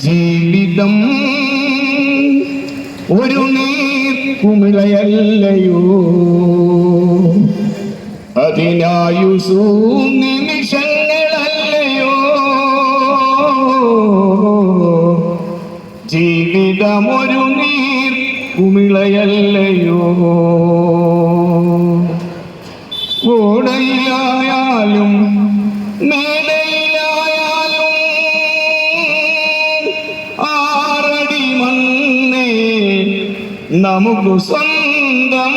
ജീവിതം ഒരു നീർക്കുമിളയല്ലയോ, അതിനായുസൂ നിമിഷങ്ങളല്ലയോ. ജീവിതം ഒരു നീർക്കുമിളയല്ലയോ, ഓടയിലായാലും മേടയിലായാലും ആറടി മണ്ണേ നമുക്ക് സ്വന്തം.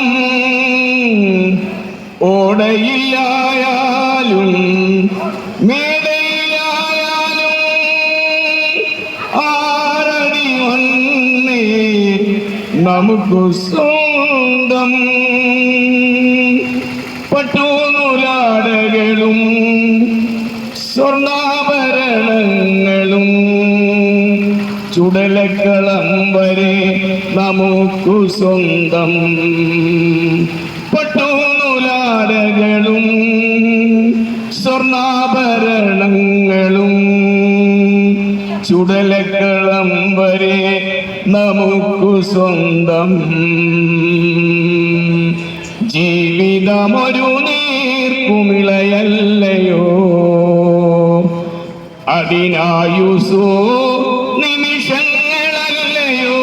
ഓടയിലായാലും മേടയിലായാലും ആറടി മണ്ണേ നമുക്ക് സ്വന്തം. പട്ടുനൂലാടകളും സ്വർണ്ണാഭരണങ്ങളും ചുടലക്കളം വരെ നമുക്കു സ്വന്തം. പട്ടുനൂലാടകളും സ്വർണ്ണാഭരണങ്ങളും ചുടലക്കളം വരെ നമുക്കു സ്വന്തം. ജീവിതമൊരു നീർക്കുമിളയല്ലയോ, അതിനായുസോ നിമിഷങ്ങളല്ലയോ.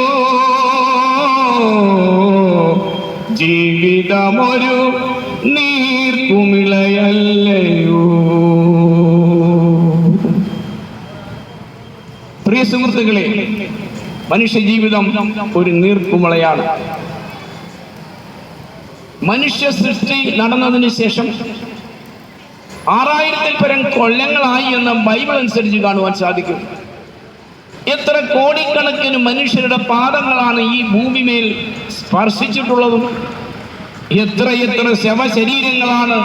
ജീവിതമൊരു നീർക്കുമിളയല്ലയോ. പ്രിയ സുഹൃത്തുക്കളെ, മനുഷ്യ ജീവിതം ഒരു നീർക്കുമിളയാണ്. മനുഷ്യ സൃഷ്ടി നടന്നതിന് ശേഷം 6000-ൽ പരം കൊല്ലങ്ങളായി എന്ന് ബൈബിൾ അനുസരിച്ച് കാണുവാൻ സാധിക്കും. എത്ര കോടിക്കണക്കിന് മനുഷ്യരുടെ പാദങ്ങളാണ് ഈ ഭൂമിമേൽ സ്പർശിച്ചിട്ടുള്ളതും എത്ര ശവശരീരങ്ങളാണ്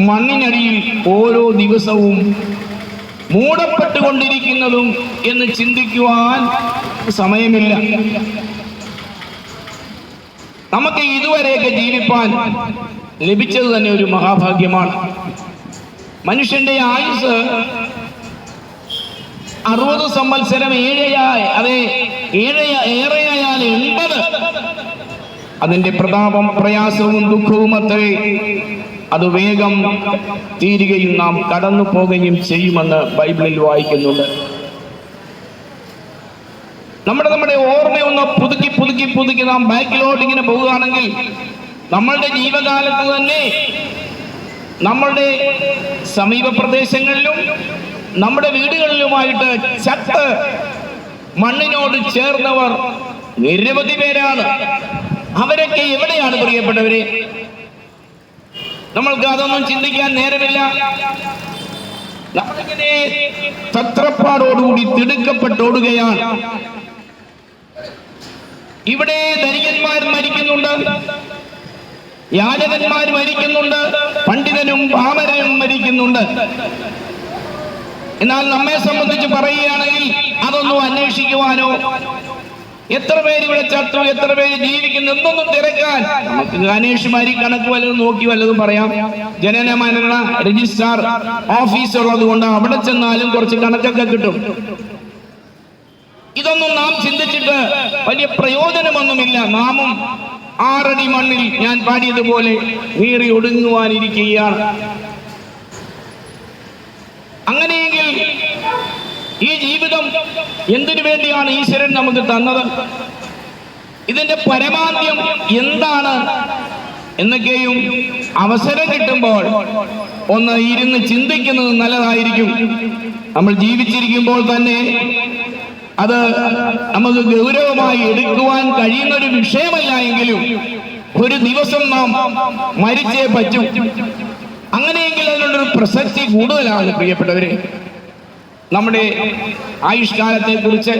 മണ്ണിനടിയിൽ ഓരോ ദിവസവും മൂടപ്പെട്ടുകൊണ്ടിരിക്കുന്നതും എന്ന് ചിന്തിക്കുവാൻ സമയമില്ല. നമുക്ക് ഇതുവരെയൊക്കെ ജീവിപ്പാൻ ലഭിച്ചത് തന്നെ ഒരു മഹാഭാഗ്യമാണ്. മനുഷ്യന്റെ ആയുസ് 60 സംവത്സരം ഏറെയായാൽ 80. അതിന്റെ പ്രതാപം പ്രയാസവും ദുഃഖവും അത്രേ. അത് വേഗം തീരുകയും നാം കടന്നു പോകുകയും ചെയ്യുമെന്ന് ബൈബിളിൽ വായിക്കുന്നുണ്ട്. നമ്മുടെ ഓർമ്മയൊന്ന് പുതുക്കി നാം ബാക്കിലോട്ട് ഇങ്ങനെ പോവുകയാണെങ്കിൽ നമ്മളുടെ ജീവകാലത്ത് തന്നെ നമ്മളുടെ സമീപ പ്രദേശങ്ങളിലും നമ്മുടെ വീടുകളിലുമായിട്ട് ചത്ത് മണ്ണിനോട് ചേർന്നവർ നിരവധി പേരാണ്. അവരൊക്കെ എവിടെയാണ് പ്രിയപ്പെട്ടവരെ? നമ്മൾക്ക് അതൊന്നും ചിന്തിക്കാൻ നേരമില്ല. നമ്മളിങ്ങനെ തത്രപ്പാടോടുകൂടി തിടുക്കപ്പെട്ടോടുകയാണ്. ഇവിടെ ധനികന്മാർ മരിക്കുന്നുണ്ട്, യാചകന്മാർ മരിക്കുന്നുണ്ട്, പണ്ഡിതനും പാമരനും മരിക്കുന്നുണ്ട്. എന്നാൽ നമ്മെ സംബന്ധിച്ച് പറയുകയാണെങ്കിൽ അതൊന്നും അന്വേഷിക്കുവാനോ എത്ര പേര് ഇവിടെ ചത്തു, എത്ര പേര് ജീവിക്കുന്നു എന്നൊന്നും തിരക്കാൻ നമുക്ക് ഗാനേഷുമാരി കണക്ക് വല്ലതും നോക്കി വല്ലതും പറയാം. ജനന മരണ രജിസ്ട്രാർ ഓഫീസ് ഉള്ളത് കൊണ്ട് അവിടെ ചെന്നാലും കുറച്ച് കണക്കൊക്കെ കിട്ടും. ഇതൊന്നും നാം ചിന്തിച്ചിട്ട് വലിയ പ്രയോജനമൊന്നുമില്ല. നാമും 6 അടി മണ്ണിൽ ഞാൻ പാടിയതുപോലെ നീറി ഒടുങ്ങുവാനിരിക്കുകയാണ്. അങ്ങനെയെങ്കിൽ ഈ ജീവിതം എന്തിനു വേണ്ടിയാണ് ഈശ്വരൻ നമുക്ക് തന്നത്? ഇതിന്റെ പരമാന്ത്യം എന്താണ് എന്നൊക്കെയും അവസരം കിട്ടുമ്പോൾ ഒന്ന് ഇരുന്ന് ചിന്തിക്കുന്നത് നല്ലതായിരിക്കും. നമ്മൾ ജീവിച്ചിരിക്കുമ്പോൾ തന്നെ അത് നമുക്ക് ഗൗരവമായി എടുക്കുവാൻ കഴിയുന്ന ഒരു വിഷയമല്ല എങ്കിലും ഒരു ദിവസം നാം മരിച്ചേ പറ്റും. അങ്ങനെയെങ്കിൽ അതിനുള്ളൊരു പ്രസക്തി കൂടുതലാണ് പ്രിയപ്പെട്ടവരെ. നമ്മുടെ ആയുഷ്കാലത്തെ കുറിച്ച്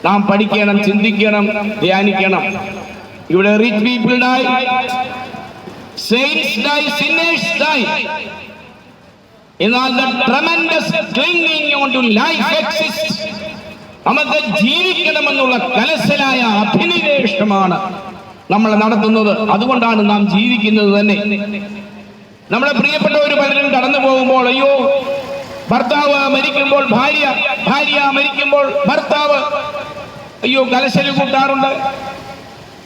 നാം പഠിക്കണം, ചിന്തിക്കണം, ധ്യാനിക്കണം. ഇവിടെ rich people die, saints die, sinners die. എന്നാൽ the tremendous clinging on to life exists. നമുക്ക് ജീവിക്കണമെന്നുള്ള കലശലായ അഭിനിവേശമാണ് നമ്മൾ നടത്തുന്നത്. അതുകൊണ്ടാണ് നാം ജീവിക്കുന്നത് തന്നെ. നമ്മുടെ പ്രിയപ്പെട്ടവർ പലരും കടന്നു പോകുമ്പോൾ, അയ്യോ ഭർത്താവ് മരിക്കുമ്പോൾ ഭാര്യ, ഭാര്യ മരിക്കുമ്പോൾ ഭർത്താവ്, അയ്യോ കലശല് കൂട്ടാറുണ്ട്,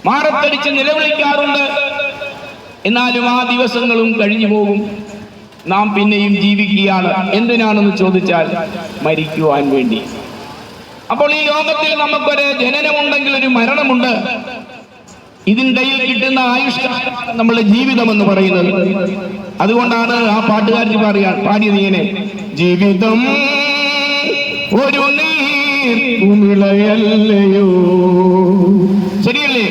മാറത്തടിച്ച് നിലവിളിക്കാറുണ്ട്. എന്നാലും ആ ദിവസങ്ങളും കഴിഞ്ഞു പോകും. നാം പിന്നെയും ജീവിക്കുകയാണ്. എന്തിനാണെന്ന് ചോദിച്ചാൽ മരിക്കുവാൻ വേണ്ടി. അപ്പോൾ ഈ ലോകത്തിൽ നമുക്കൊരു ജനനമുണ്ടെങ്കിൽ ഒരു മരണമുണ്ട്. ഇതിനിടയിൽ കിട്ടുന്ന ആയുഷ്കാലമാണ് നമ്മളുടെ ജീവിതം എന്ന് പറയുന്നത്. അതുകൊണ്ടാണ് ആ പാട്ടുകാരൻ പാടിയത് ഇങ്ങനെ: ജീവിതം ഒരു നീർക്കുമിളയല്ലയോ. ശരിയല്ലേ?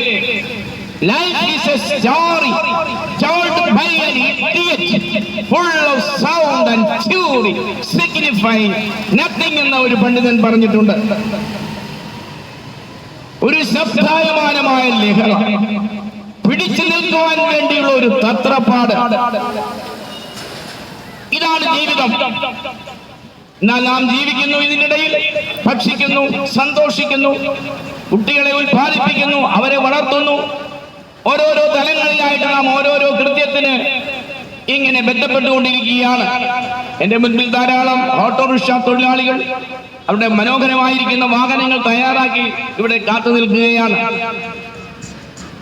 Life is a story told by an idiot, full of sound and fury, signifying nothing എന്ന ഒരു പണ്ഡിതൻ പറഞ്ഞിട്ടുണ്ട്. ഒരു ശബ്ദായമാനമായ ലഹള, പിടിച്ചു നിൽക്കുവാൻ വേണ്ടിയുള്ള ഒരു തത്രപ്പാട്, ഇതാണ് ജീവിതം. എന്നാൽ നാം ജീവിക്കുന്നു, ഇതിനിടയിൽ ഭക്ഷിക്കുന്നു, സന്തോഷിക്കുന്നു, കുട്ടികളെ ഉത്പാദിപ്പിക്കുന്നു, അവരെ വളർത്തുന്നു. ഓരോരോ തലങ്ങളിലായിട്ട് നാം ഓരോരോ കൃത്യത്തിന് ഇങ്ങനെ ബന്ധപ്പെട്ടുകൊണ്ടിരിക്കുകയാണ്. എന്റെ മുൻപിൽ ധാരാളം ഓട്ടോറിക്ഷ തൊഴിലാളികൾ അവരുടെ മനോഹരമായിരിക്കുന്ന വാഹനങ്ങൾ തയ്യാറാക്കി ഇവിടെ കാത്തു നിൽക്കുകയാണ്.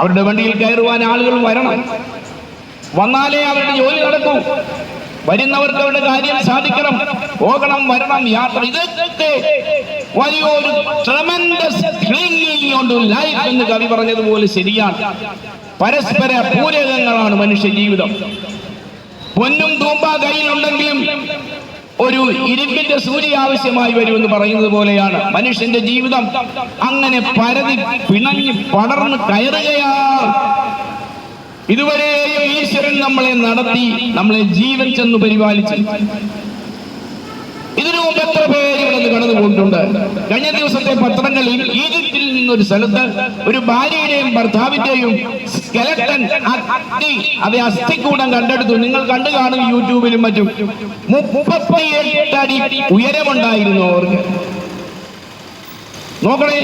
അവരുടെ വണ്ടിയിൽ കയറുവാൻ ആളുകൾ വരണം. വന്നാലേ അവരുടെ ജോലി നടക്കൂ. വരുന്നവർക്ക് അവരുടെ കാര്യം സാധിക്കണം. പോകണം, വരണം, യാത്ര, ഇതൊക്കെ വലിയൊരു tremendous clinging on to life എന്ന് കവി പറഞ്ഞതുപോലെ ശരിയാണ്. പരസ്പര പൂരകങ്ങളാണ് മനുഷ്യ ജീവിതം. പൊന്നും തൂമ്പ കയ്യിലുണ്ടെങ്കിലും ഒരു ഇരുമ്പിന്റെ സൂര്യ ആവശ്യമായി വരുമെന്ന് പറയുന്നത് പോലെയാണ് മനുഷ്യന്റെ ജീവിതം. അങ്ങനെ പരതി പിണഞ്ഞ് പടർന്ന് കയറുകയാണ്. ഇതുവരെയും ഈശ്വരൻ നമ്മളെ നടത്തി, നമ്മളെ ജീവൻ ചെന്ന് പരിപാലിച്ചു. ഇതിനു മുമ്പ് എത്ര പേര് ഇവിടെ കടന്നു പോയിട്ടുണ്ട്. കഴിഞ്ഞ ദിവസത്തെ പത്രങ്ങളിൽ ഈജിപ്തിൽ നിന്നൊരു സ്ഥലത്ത് ഒരു ഭാര്യയുടെയും ഭർത്താവിന്റെയും സ്കെലട്ടൻ, അതെ അസ്ഥിക്കൂടം കണ്ടെടുത്തു. നിങ്ങൾ കണ്ടു കാണും യൂട്യൂബിലും മറ്റും. 38 അടി ഉയരമുണ്ടായിരുന്നു അവർക്ക്. നോക്കണേ,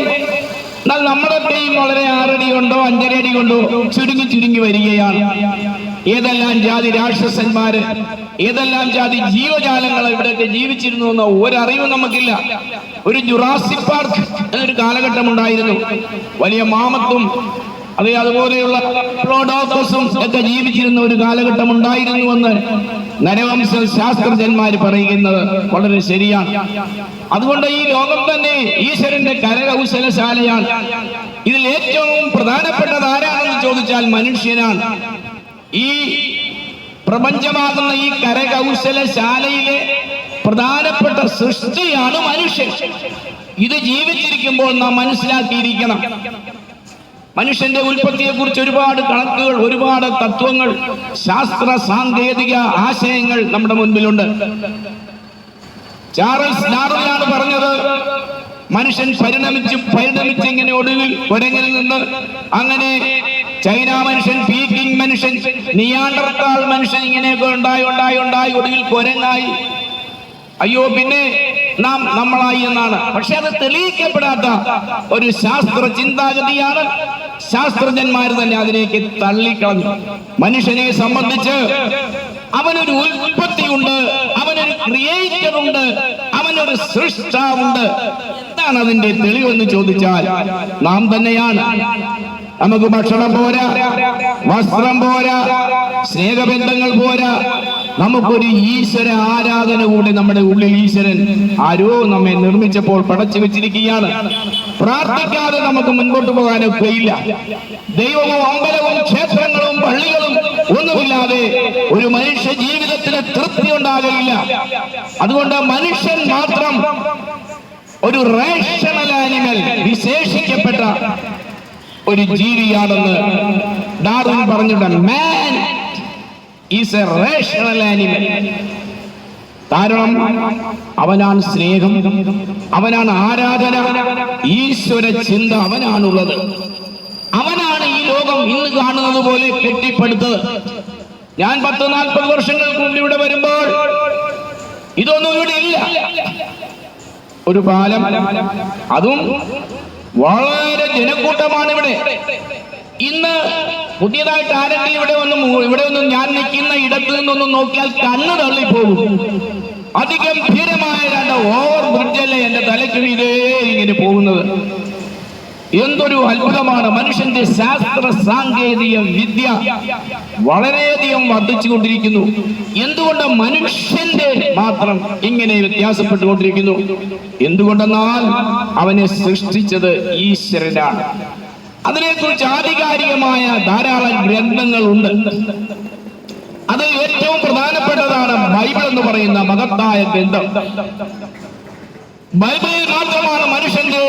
എന്നാൽ നമ്മുടെയും വളരെ 6 അടി കൊണ്ടോ 5.5 അടി കൊണ്ടോ ചുരുങ്ങി ചുരുങ്ങി വരികയാണ്. ഏതെല്ലാം ജാതി രാക്ഷസന്മാര്, ഏതെല്ലാം ജാതി ജീവജാലങ്ങൾ ഇവിടെയൊക്കെ ജീവിച്ചിരുന്നു എന്ന ഒരറിവ് നമുക്കില്ല. ഒരു ജുറാസിക് പാർക്ക് എന്നൊരു കാലഘട്ടം ഉണ്ടായിരുന്നു. വലിയ മാമത്തും അതെ അതുപോലെയുള്ള പ്ലോഡോക്കസും ഒക്കെ ജീവിച്ചിരുന്ന ഒരു കാലഘട്ടം ഉണ്ടായിരുന്നുവെന്ന് നരവംശ ശാസ്ത്രജ്ഞന്മാർ പറയുന്നത് വളരെ ശരിയാണ്. അതുകൊണ്ട് ഈ ലോകം തന്നെ ഈശ്വരന്റെ കരകൗശലശാലയാണ്. ഇതിൽ ഏറ്റവും പ്രധാനപ്പെട്ടത് ആരാണെന്ന് ചോദിച്ചാൽ മനുഷ്യനാണ്. ഈ പ്രപഞ്ചമാകുന്ന ഈ കരകൗശലശാലയിലെ പ്രധാനപ്പെട്ട സൃഷ്ടിയാണ് മനുഷ്യൻ. ഇത് ജീവിച്ചിരിക്കുമ്പോൾ നാം മനസ്സിലാക്കിയിരിക്കണം. മനുഷ്യന്റെ ഉൽപ്പത്തിയെ കുറിച്ച് ഒരുപാട് കണക്കുകൾ, ഒരുപാട് തത്വങ്ങൾ, ശാസ്ത്ര സാങ്കേതിക ആശയങ്ങൾ നമ്മുടെ മുൻപിലുണ്ട്. ചാൾസ് ഡാർവിനാണ് പറഞ്ഞത്, മനുഷ്യൻ പരിണമിച്ച് ഇങ്ങനെ ഒടുവിൽ കുരങ്ങിൽ നിന്ന് അങ്ങനെ ചൈന മനുഷ്യൻ, പീക്കിംഗ് മനുഷ്യൻ, നിയാണ്ടർത്താൾ മനുഷ്യൻ, ഇങ്ങനെയൊക്കെ ഉണ്ടായി ഒടുവിൽ കുരങ്ങായി. അയ്യോ, പിന്നെ നാം നമ്മളായി എന്നാണ്. പക്ഷെ അത് തെളിയിക്കപ്പെടാത്ത ഒരു ശാസ്ത്ര ചിന്താഗതിയാണ്. ശാസ്ത്രജ്ഞന്മാർ തന്നെ അതിലേക്ക് തള്ളിക്കളഞ്ഞു. മനുഷ്യനെ സംബന്ധിച്ച് അവനൊരു ഉൽപ്പത്തിയുണ്ട്, അവനൊരു ക്രിയേറ്റർ ഉണ്ട്, അവനൊരു സൃഷ്ടാവുണ്ട്. എന്താണ് അതിന്റെ തെളിവെന്ന് ചോദിച്ചാൽ നാം തന്നെയാണ്. നമുക്ക് ഭക്ഷണം പോരാ, വസ്ത്രം പോരാ, സ്നേഹബന്ധങ്ങൾ പോരാ, നമുക്കൊരു ഈശ്വര ആരാധന കൂടി നമ്മുടെ ഉള്ളിൽ ഈശ്വരൻ ആരോ നമ്മെ നിർമ്മിച്ചപ്പോൾ പടച്ചു വെച്ചിരിക്കുകയാണ്. പ്രാർത്ഥിക്കാതെ നമുക്ക് മുൻപോട്ട് പോകാനൊക്കെ ഇല്ല. ദൈവവും അമ്പലവും ക്ഷേത്രങ്ങളും പള്ളികളും ഒന്നുമില്ലാതെ ഒരു മനുഷ്യ ജീവിതത്തിന് തൃപ്തി ഉണ്ടാകില്ല. അതുകൊണ്ട് മനുഷ്യൻ മാത്രം ഒരു റേഷണൽ ആനിമൽ, വിശേഷിക്കപ്പെട്ട ഒരു ജീവിയാണെന്ന് ഡാർവിൻ പറഞ്ഞിട്ടുണ്ട്. Man is A rational animal. കാരണം അവനാണ് സ്നേഹം, അവനാണ് ആരാധന, ഈശ്വര ചിന്ത അവനാണുള്ളത്. അവനാണ് ഈ ലോകം ഇന്ന് കാണുന്നത് പോലെ കെട്ടിപ്പടുത്തത്. ഞാൻ 10-40 വർഷങ്ങൾക്ക് മുമ്പ് ഇവിടെ വരുമ്പോൾ ഇതൊന്നും ഇവിടെ ഇല്ല. ഒരു പാലം, അതും വളരെ ജനക്കൂട്ടമാണ് ഇവിടെ. ഇന്ന് പുതിയതായിട്ട് ആരെങ്കിലും ഇവിടെ ഒന്നും ഞാൻ നിൽക്കുന്ന ഇടത്ത് നിന്നൊന്നും നോക്കിയാൽ കണ്ണ് തള്ളിപ്പോകും. അതിഗംഭീരമായ രണ്ട് ഓവർ ബ്രിഡ്ജല്ലേ എന്റെ തലയ്ക്ക് ഇതേ ഇങ്ങനെ പോകുന്നത്. എന്തൊരു അത്ഭുതമാണ്! മനുഷ്യന്റെ ശാസ്ത്ര സാങ്കേതിക വിദ്യ വളരെയധികം വർദ്ധിച്ചുകൊണ്ടിരിക്കുന്നു. എന്തുകൊണ്ട് മനുഷ്യന്റെ മാത്രം ഇങ്ങനെ വ്യത്യാസപ്പെട്ടുകൊണ്ടിരിക്കുന്നു? എന്തുകൊണ്ടെന്നാൽ അവനെ സൃഷ്ടിച്ചത് ഈശ്വരനാണ്. അതിനെക്കുറിച്ച് ആധികാരികമായ ധാരാളം ഗ്രന്ഥങ്ങളുണ്ട്. അത് ഏറ്റവും പ്രധാനപ്പെട്ടതാണ് ബൈബിൾ എന്ന് പറയുന്ന മഹത്തായ ഗ്രന്ഥം. ബൈബിളിൽ മാത്രമാണ് മനുഷ്യന്റെ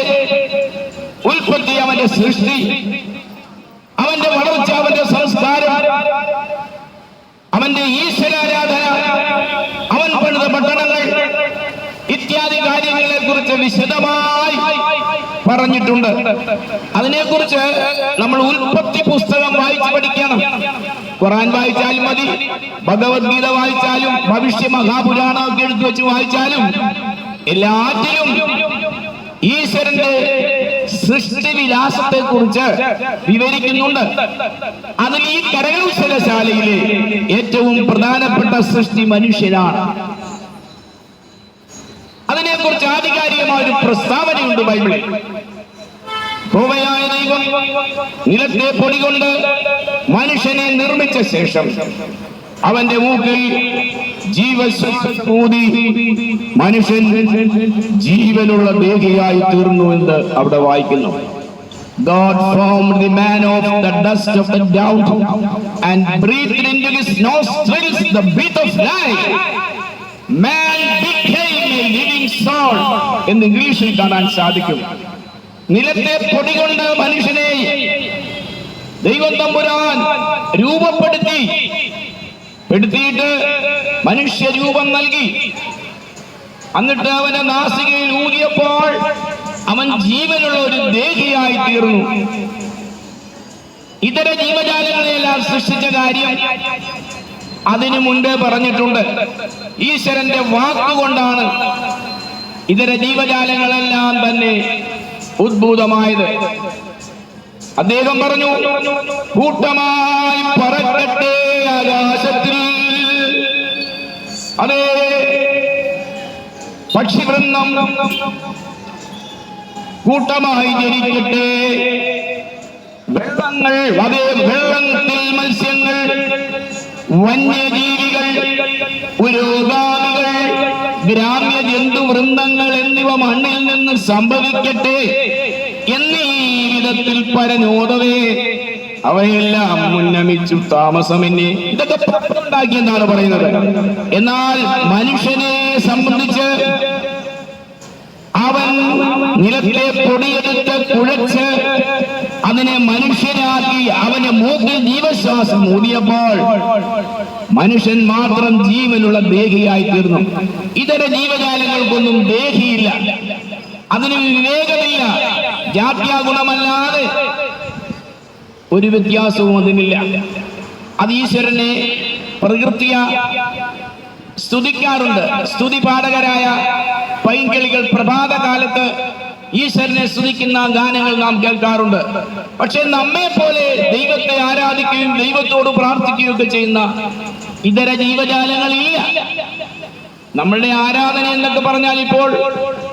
ഉൽപ്പത്തി, അവന്റെ സൃഷ്ടി, അവന്റെ വളർച്ച, അവന്റെ സംസ്കാരം, അവന്റെ ഈശ്വരാരാധന, അവൻ പണിത പട്ടണങ്ങൾ ഇത്യാദി കാര്യങ്ങളെ കുറിച്ച് വിശദമായി പറഞ്ഞിട്ടുണ്ട്. അതിനെക്കുറിച്ച് നമ്മൾ ഉൽപ്പത്തി പുസ്തകം വായിച്ച് പഠിക്കണം. ഖുർആൻ വായിച്ചാലും മതി, ഭഗവത്ഗീത വായിച്ചാലും, ഭവിഷ്യ മഹാപുരാണമൊക്കെ എടുത്തു വെച്ച് വായിച്ചാലും എല്ലാറ്റിലും ഈശ്വരന്റെ സൃഷ്ടിവിലാസത്തെ കുറിച്ച് വിവരിക്കുന്നുണ്ട്. അതിൽ ഈ കരകൗശലശാലയിലെ ഏറ്റവും പ്രധാനപ്പെട്ട സൃഷ്ടി മനുഷ്യനാണ്. അതിനെക്കുറിച്ച് ആധികാരികമായ ഒരു പ്രസ്താവനയുണ്ട് ബൈബിളിൽ. യഹോവയായ ദൈവം നിലത്തെ പൊടി കൊണ്ട് മനുഷ്യനെ നിർമ്മിച്ച ശേഷം അവന്റെ മൂക്കിൽ ജീവശൂതി മനുഷ്യൻ ജീവനുള്ള ദേഹിയായി തീർന്നു എന്ന് അവിടെ വായിക്കുന്നു. God formed the man of the dust of the ground and breathed into his nostrils the breath of life. Man became a living soul എന്ന് ഇംഗ്ലീഷിൽ കാണാൻ സാധിക്കും. നിലത്തെ പൊടി കൊണ്ട് മനുഷ്യനെ ദൈവം തമ്പുരാൻ രൂപപ്പെടുത്തിയിട്ട് മനുഷ്യ രൂപം നൽകി. എന്നിട്ട് അവന്റെ നാസികയിൽ ഊതിയപ്പോൾ അവൻ ജീവനുള്ള ഒരു ദേഹിയായി തീർന്നു. ഇതര ജീവജാലങ്ങളെയെല്ലാം സൃഷ്ടിച്ച കാര്യം അതിനു മുൻപേ പറഞ്ഞിട്ടുണ്ട്. ഈശ്വരന്റെ വാക്കുകൊണ്ടാണ് ഇതര ജീവജാലങ്ങളെല്ലാം തന്നെ ഉദ്ഭൂതമായത്. അദ്ദേഹം പറഞ്ഞു, കൂട്ടമായി പറക്കട്ടെ ആകാശത്തിൽ, അതേ പക്ഷിവൃന്ദം കൂട്ടമായി ജനിക്കട്ടെ, വെള്ളങ്ങൾ, അതേ വെള്ളത്തിൽ മത്സ്യങ്ങൾ, വന്യജീവികൾ, പുരോഗാമികൾ, ഗ്രാമ്യ ജന്തുവൃന്ദങ്ങൾ എന്നിവ മണ്ണിൽ നിന്ന് സംഭവിക്കട്ടെ എന്നീ വിധത്തിൽ പരനോദവേ അവയെല്ലാം മുന്നമിച്ചു താമസമെന്നെ. ഇതൊക്കെ ഉണ്ടാക്കിയെന്നാണ് പറയുന്നത്. എന്നാൽ മനുഷ്യനെ സംബന്ധിച്ച് അവൻ നിലത്തെ പൊടിയെടുത്ത് കുഴച്ച് അതിനെ മനുഷ്യനാക്കി അവന് മൂക്കിൽ ജീവശ്വാസം ഊതിയപ്പോൾ മനുഷ്യൻ മാത്രം ജീവനുള്ള ദേഹിയായി തീർന്നു. ഇതര ജീവജാലങ്ങൾക്കൊന്നും ദേഹിയില്ല, അതിന് വിവേകമില്ല, ജാത്യാഗുണമല്ലാതെ ഒരു വ്യത്യാസവും അതിനില്ല. അത് ഈശ്വരനെ പ്രകൃതിയ സ്തുതിക്കാറുണ്ട്. സ്തുതി പാഠകരായ പൈങ്കിളികൾ പ്രഭാത കാലത്ത് ഈശ്വരനെ സ്തുതിക്കുന്ന ഗാനങ്ങൾ നാം കേൾക്കാറുണ്ട്. പക്ഷെ നമ്മെ പോലെ ദൈവത്തെ ആരാധിക്കുകയും ദൈവത്തോട് പ്രാർത്ഥിക്കുകയും ഒക്കെ ചെയ്യുന്ന ഇതര ജീവജാലങ്ങളില്ല. നമ്മളുടെ ആരാധന എന്നൊക്കെ പറഞ്ഞാൽ ഇപ്പോൾ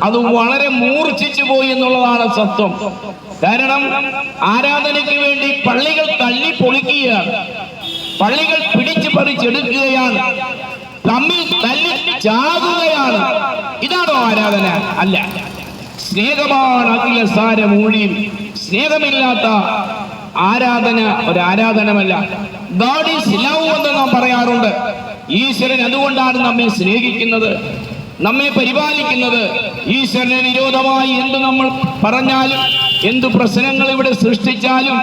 അത് വളരെ മൂർച്ഛിച്ചു പോയി എന്നുള്ളതാണ് സത്യം. കാരണം ആരാധനയ്ക്ക് വേണ്ടി പള്ളികൾ തള്ളി പൊളിക്കുകയാണ്, പള്ളികൾ പിടിച്ചു പറിച്ചെടുക്കുകയാണ്, തമ്മിൽ തല്ലി ചാകുകയാണ്. ഇതാണോ ആരാധന? അല്ല. സ്നേഹമാണ് അഖില സാരമൂഴിയും. സ്നേഹമില്ലാത്ത ആരാധന ഒരു ആരാധനമല്ല. ഗോഡ് ഈസ് ലവ് എന്ന് നാം പറയാറുണ്ട്. ഈശ്വരൻ അതുകൊണ്ടാണ് നമ്മെ സ്നേഹിക്കുന്നത്, നമ്മെ പരിപാലിക്കുന്നത്. ഈശ്വരന് വിരോധമായി എന്ത് നമ്മൾ പറഞ്ഞാലും, എന്ത് പ്രശ്നങ്ങൾ ഇവിടെ സൃഷ്ടിച്ചാലും